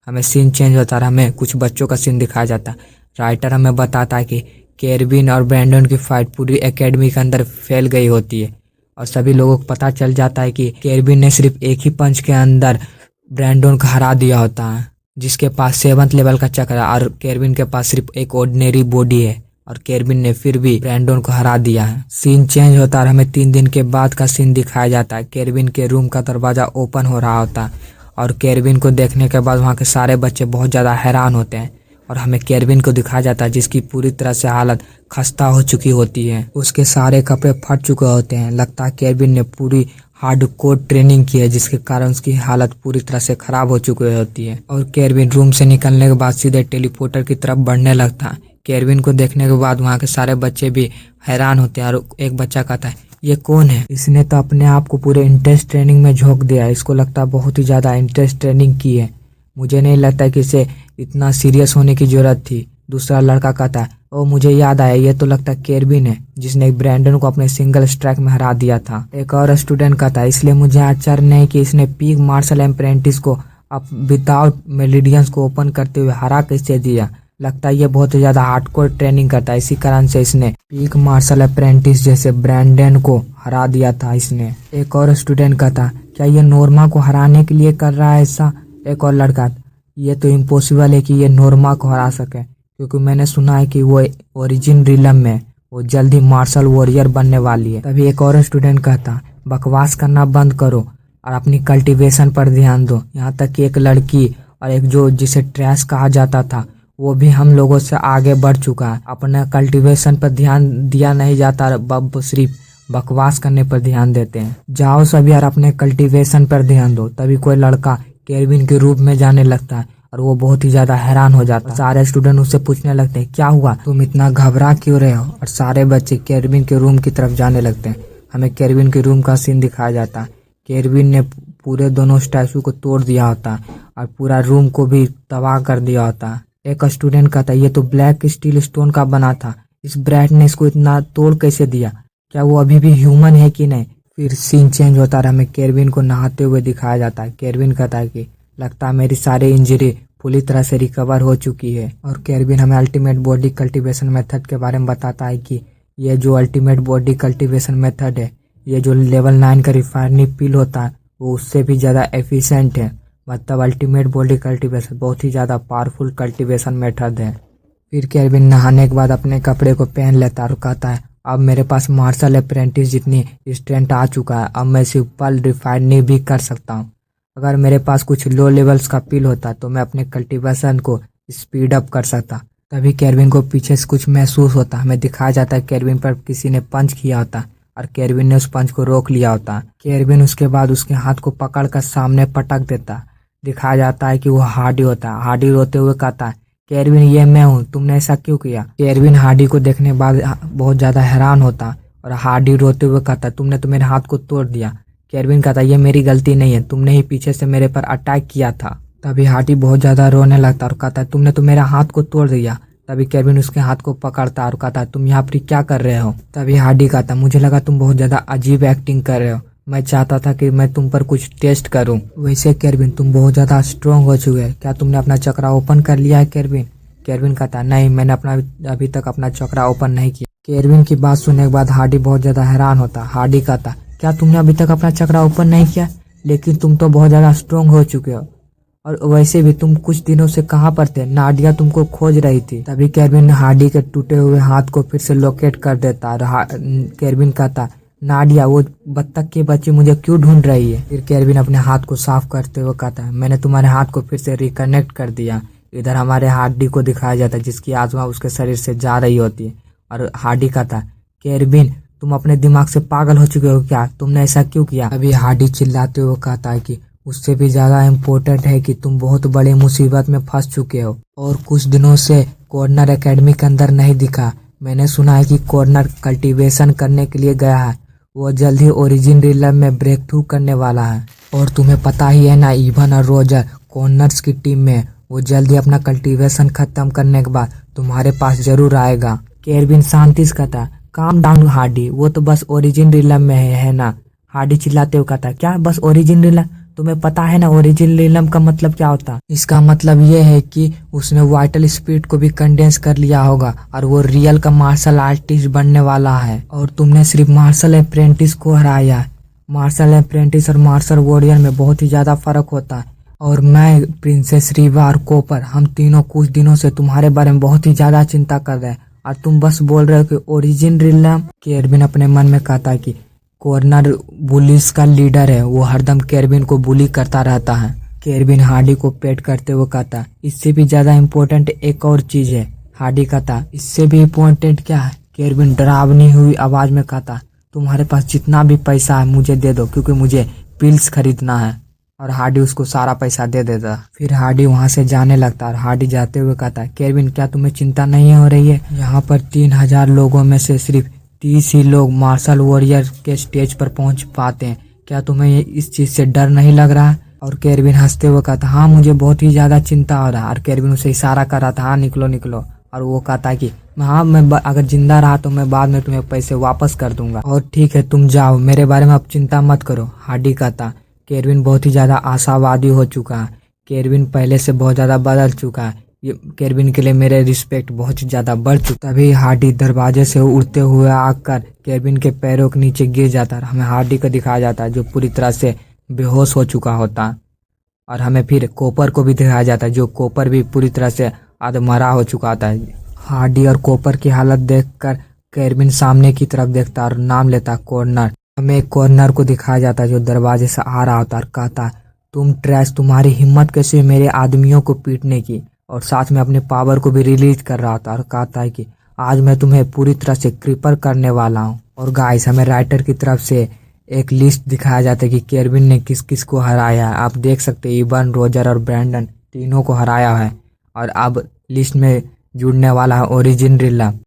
हमें सीन चेंज होता है, हमें कुछ बच्चों का सीन दिखाया जाता है। राइटर हमें बताता है कि केरविन और ब्रैंडन की फाइट पूरी एकेडमी के अंदर फैल गई होती है और सभी लोगों को पता चल जाता है कि केरविन ने सिर्फ एक ही पंच के अंदर ब्रैंडन को हरा दिया होता है, जिसके पास 7th लेवल का चक्र है और केरविन के पास सिर्फ एक ऑर्डिनरी बॉडी है और केरविन ने फिर भी ब्रैंडन को हरा दिया है। सीन चेंज होता है और हमें 3 दिन के बाद का सीन दिखाया जाता है। केरविन के रूम का दरवाजा ओपन हो रहा होता है और केरविन को देखने के बाद वहाँ के सारे बच्चे बहुत ज़्यादा हैरान होते हैं और हमें केरविन को दिखाया जाता है जिसकी पूरी तरह से हालत खस्ता हो चुकी होती है। उसके सारे कपड़े फट चुके होते हैं। लगता है केरविन ने पूरी हार्डकोर ट्रेनिंग की है, जिसके कारण उसकी हालत पूरी तरह से खराब हो चुकी होती है। और केरविन रूम से निकलने के बाद सीधे टेलीपोर्टर की तरफ बढ़ने लगता है। केरविन को देखने के बाद वहाँ के सारे बच्चे भी हैरान होते हैं और एक बच्चा कहता है ये कौन है? इसने तो अपने आप को पूरे इंटेंस ट्रेनिंग में झोंक दिया है। इसको लगता है बहुत ही ज़्यादा इंटेंस ट्रेनिंग की है। मुझे नहीं लगता कि इसे इतना सीरियस होने की जरूरत थी। दूसरा लड़का कहता है ओ मुझे याद आया, ये तो लगता है केरविन है जिसने ब्रैंडन को अपने सिंगल स्ट्राइक में हरा दिया था। एक और स्टूडेंट कहता है इसलिए मुझे आश्चर्य नहीं कि इसने पीक मार्शल अप्रेंटिस को अब विदाउट मेलिडियंस को ओपन करते हुए हरा कैसे दिया। लगता है ये बहुत ही ज्यादा हार्डकोर ट्रेनिंग करता है, इसी कारण से इसने पीक मार्शल अप्रेंटिस जैसे ब्रैंडन को हरा दिया था इसने। एक और स्टूडेंट कहता क्या ये नोर्मा को हराने के लिए कर रहा है ऐसा? एक और लड़का ये तो इम्पॉसिबल है कि ये नोर्मा को हरा सके, क्योंकि मैंने सुना है कि वो ओरिजिन रिलम में वो जल्दी मार्शल वॉरियर बनने वाली है। तभी एक और स्टूडेंट कहता बकवास करना बंद करो और अपनी कल्टीवेशन पर ध्यान दो। यहाँ तक कि एक लड़की और एक जो जिसे ट्रैश कहा जाता था वो भी हम लोगों से आगे बढ़ चुका है। अपने कल्टीवेशन पर ध्यान दिया नहीं जाता, बब सिर्फ बकवास करने पर ध्यान देते हैं। जाओ सभी यार अपने कल्टीवेशन पर ध्यान दो। तभी कोई लड़का केरविन के रूप में जाने लगता है और वो बहुत ही ज्यादा हैरान हो जाता है। सारे स्टूडेंट उससे पूछने लगते हैं क्या हुआ, तुम इतना घबरा क्यों रहे हो? और सारे बच्चे केरविन के रूम की तरफ जाने लगते हैं। हमें केरविन के रूम का सीन दिखाया जाता है। केरविन ने पूरे दोनों स्टैचू को तोड़ दिया होता है और पूरा रूम को भी तबाह कर दिया होता है। एक स्टूडेंट कहता है ये तो ब्लैक स्टील स्टोन का बना था, इस ब्रैट ने इसको इतना तोड़ कैसे दिया? क्या वो अभी भी ह्यूमन है कि नहीं? फिर सीन चेंज होता है, हमें केरविन को नहाते हुए दिखाया जाता है। केरविन कहता है कि लगता है मेरी सारी इंजरी पूरी तरह से रिकवर हो चुकी है। और केरविन हमें अल्टीमेट बॉडी कल्टीवेशन मेथड के बारे में बताता है कि ये जो अल्टीमेट बॉडी कल्टीवेशन मेथड है, ये जो लेवल 9 का रिफाइनरी पिल होता है वो उससे भी ज़्यादा एफिशिएंट है। मतलब अल्टीमेट बॉडी कल्टीवेशन बहुत ही ज़्यादा पावरफुल कल्टीवेशन मेथड है। फिर केरविन नहाने के बाद अपने कपड़े को पहन लेता है और कहता है अब मेरे पास मार्शल अप्रेंटिस जितनी स्ट्रेंथ आ चुका है, अब मैं सिंपल रिफाइनरी भी कर सकता हूँ। अगर मेरे पास कुछ लो लेवल्स का पिल होता तो मैं अपने कल्टीवेशन को स्पीड अप कर सकता। तभी केरविन को पीछे से कुछ महसूस होता। हमें दिखाया जाता है केरविन पर किसी ने पंच किया होता और केरविन ने उस पंच को रोक लिया होता। केरविन उसके बाद उसके हाथ को पकड़कर सामने पटक देता। दिखाया जाता है कि वो हार्डी होता है। हार्डी रोते हुए कहता है केरविन ये मैं हूँ, तुमने ऐसा क्यों किया? केरविन हार्डी को देखने के बाद बहुत ज्यादा हैरान होता और हार्डी रोते हुए कहता तुमने तो मेरे हाथ को तोड़ दिया। केरविन कहता ये मेरी गलती नहीं है, तुमने ही पीछे से मेरे पर अटैक किया था। तभी हार्डी बहुत ज्यादा रोने लगता और कहता तुमने तो मेरा हाथ को तोड़ दिया। तभी केरविन उसके हाथ को पकड़ता और कहता तुम यहाँ पर क्या कर रहे हो? तभी हार्डी कहता मुझे लगा तुम बहुत ज्यादा अजीब एक्टिंग कर रहे हो, मैं चाहता था कि मैं तुम पर कुछ टेस्ट करूं। वैसे केरविन तुम बहुत ज्यादा स्ट्रांग हो चुके हैं, क्या तुमने अपना चक्रा ओपन कर लिया है? केरविन कहता नहीं, मैंने अभी तक अपना चक्रा ओपन नहीं किया। केरविन की बात सुनने के बाद हार्डी बहुत ज्यादा हैरान होता। हार्डी कहता क्या तुमने अभी तक अपना चक्रा ओपन नहीं किया? लेकिन तुम तो बहुत ज्यादा स्ट्रांग हो चुके हो, और वैसे भी तुम कुछ दिनों से कहाँ पर थे? नाडिया तुमको खोज रही थी। तभी केरविन हार्डी के टूटे हुए हाथ को फिर से लोकेट कर देता और केरविन कहता नाडिया वो बत्तख की बच्ची मुझे क्यों ढूंढ रही है? फिर केरविन अपने हाथ को साफ करते हुए कहता है मैंने तुम्हारे हाथ को फिर से रिकनेक्ट कर दिया। इधर हमारे हार्डी को दिखाया जाता है जिसकी आत्मा उसके शरीर से जा रही होती है और हार्डी कहता है केरविन तुम अपने दिमाग से पागल हो चुके हो क्या? तुमने ऐसा क्यों किया? अभी हार्डी चिल्लाते हुए कहता है कि उससे भी ज्यादा इम्पोर्टेंट है कि तुम बहुत बड़ी मुसीबत में फंस चुके हो और कुछ दिनों से कॉर्नर एकेडमी के अंदर नहीं दिखा। मैंने सुना है कि कॉर्नर कल्टीवेशन करने के लिए गया है। वो जल्द ही ओरिजिन रिलम में ब्रेक थ्रू करने वाला है। और तुम्हें पता ही है ना, इवन और रोजर कॉर्नर्स की टीम में, वो जल्द ही अपना कल्टीवेशन खत्म करने के बाद तुम्हारे पास जरूर आएगा। केरबिन शांति से कहता, काम डाउन हार्डी, वो तो बस ओरिजिन रिलम में है ना। हार्डी चिल्लाते हुए कहता, क्या बस ओरिजिन रिलम? तुम्हें पता है ना ओरिजिन रिलम का मतलब क्या होता? इसका मतलब ये है कि उसने वाइटल स्पिरिट को भी कंडेंस कर लिया होगा और वो रियल का मार्शल आर्टिस्ट बनने वाला है। और तुमने सिर्फ मार्शल अप्रेंटिस को हराया। मार्शल अप्रेंटिस और मार्शल वॉरियर में बहुत ही ज्यादा फर्क होता है। और मैं, प्रिंसेस रीवा और कोपर, हम तीनों कुछ दिनों से तुम्हारे बारे में बहुत ही ज्यादा चिंता कर रहे हैं और तुम बस बोल रहे हो कि ओरिजिन रिलम। केरबिन अपने मन में कहता है कि कॉर्नर बुलिस का लीडर है, वो हरदम केरबिन को बुली करता रहता है। केरबिन हार्डी को पेट करते हुए कहता, इससे भी ज्यादा इम्पोर्टेंट एक और चीज है। हार्डी कहता, इससे भी इम्पोर्टेंट क्या है? केरबिन डरावनी हुई आवाज में कहता, तुम्हारे पास जितना भी पैसा है मुझे दे दो, क्योंकि मुझे पिल्स खरीदना है। और हार्डी उसको सारा पैसा दे देता। फिर हार्डी वहां से जाने लगता और हार्डी जाते हुए कहता, केरबिन क्या तुम्हें चिंता नहीं हो रही है? यहाँ पर 3000 लोगों में से सिर्फ 30 ही लोग मार्शल वॉरियर के स्टेज पर पहुंच पाते हैं। क्या तुम्हें इस चीज से डर नहीं लग रहा? और केरबिन हंसते हुए कहता, हाँ मुझे बहुत ही ज्यादा चिंता हो रहा है। और केरबिन उसे इशारा कर रहा था, हाँ निकलो निकलो। और वो कहता कि हाँ, मैं अगर जिंदा रहा तो मैं बाद में तुम्हें पैसे वापस कर दूंगा। और ठीक है, तुम जाओ, मेरे बारे में अब चिंता मत करो। हार्डी कहता। केरबिन बहुत ही ज्यादा आशावादी हो चुका है। केरबिन पहले से बहुत ज्यादा बदल चुका है। ये केरबिन के लिए मेरे रिस्पेक्ट बहुत ही ज्यादा बढ़ चुका। तभी हार्डी दरवाजे से उड़ते हुए आकर केरबिन के पैरों के नीचे गिर जाता है। हमें हार्डी को दिखाया जाता है जो पूरी तरह से बेहोश हो चुका होता है। और हमें फिर कोपर को भी दिखाया जाता है, जो कोपर भी पूरी तरह से अधमरा हो चुका होता है। हार्डी और कोपर की हालत देखकर केरबिन सामने की तरफ देखता और नाम लेता कॉर्नर। हमें एक कॉर्नर को दिखाया जाता है जो दरवाजे से आ रहा होता और कहता, तुम ट्रैश, तुम्हारी हिम्मत कैसे मेरे आदमियों को पीटने की? और साथ में अपने पावर को भी रिलीज कर रहा था और कहता है कि आज मैं तुम्हें पूरी तरह से क्रिपर करने वाला हूँ। और गाइस, हमें राइटर की तरफ से एक लिस्ट दिखाया जाता है कि केरबिन ने किस किस को हराया है। आप देख सकते हैं, इवन, रोजर और ब्रैंडन तीनों को हराया है। और अब लिस्ट में जुड़ने वाला है ओरिजिन रिलम।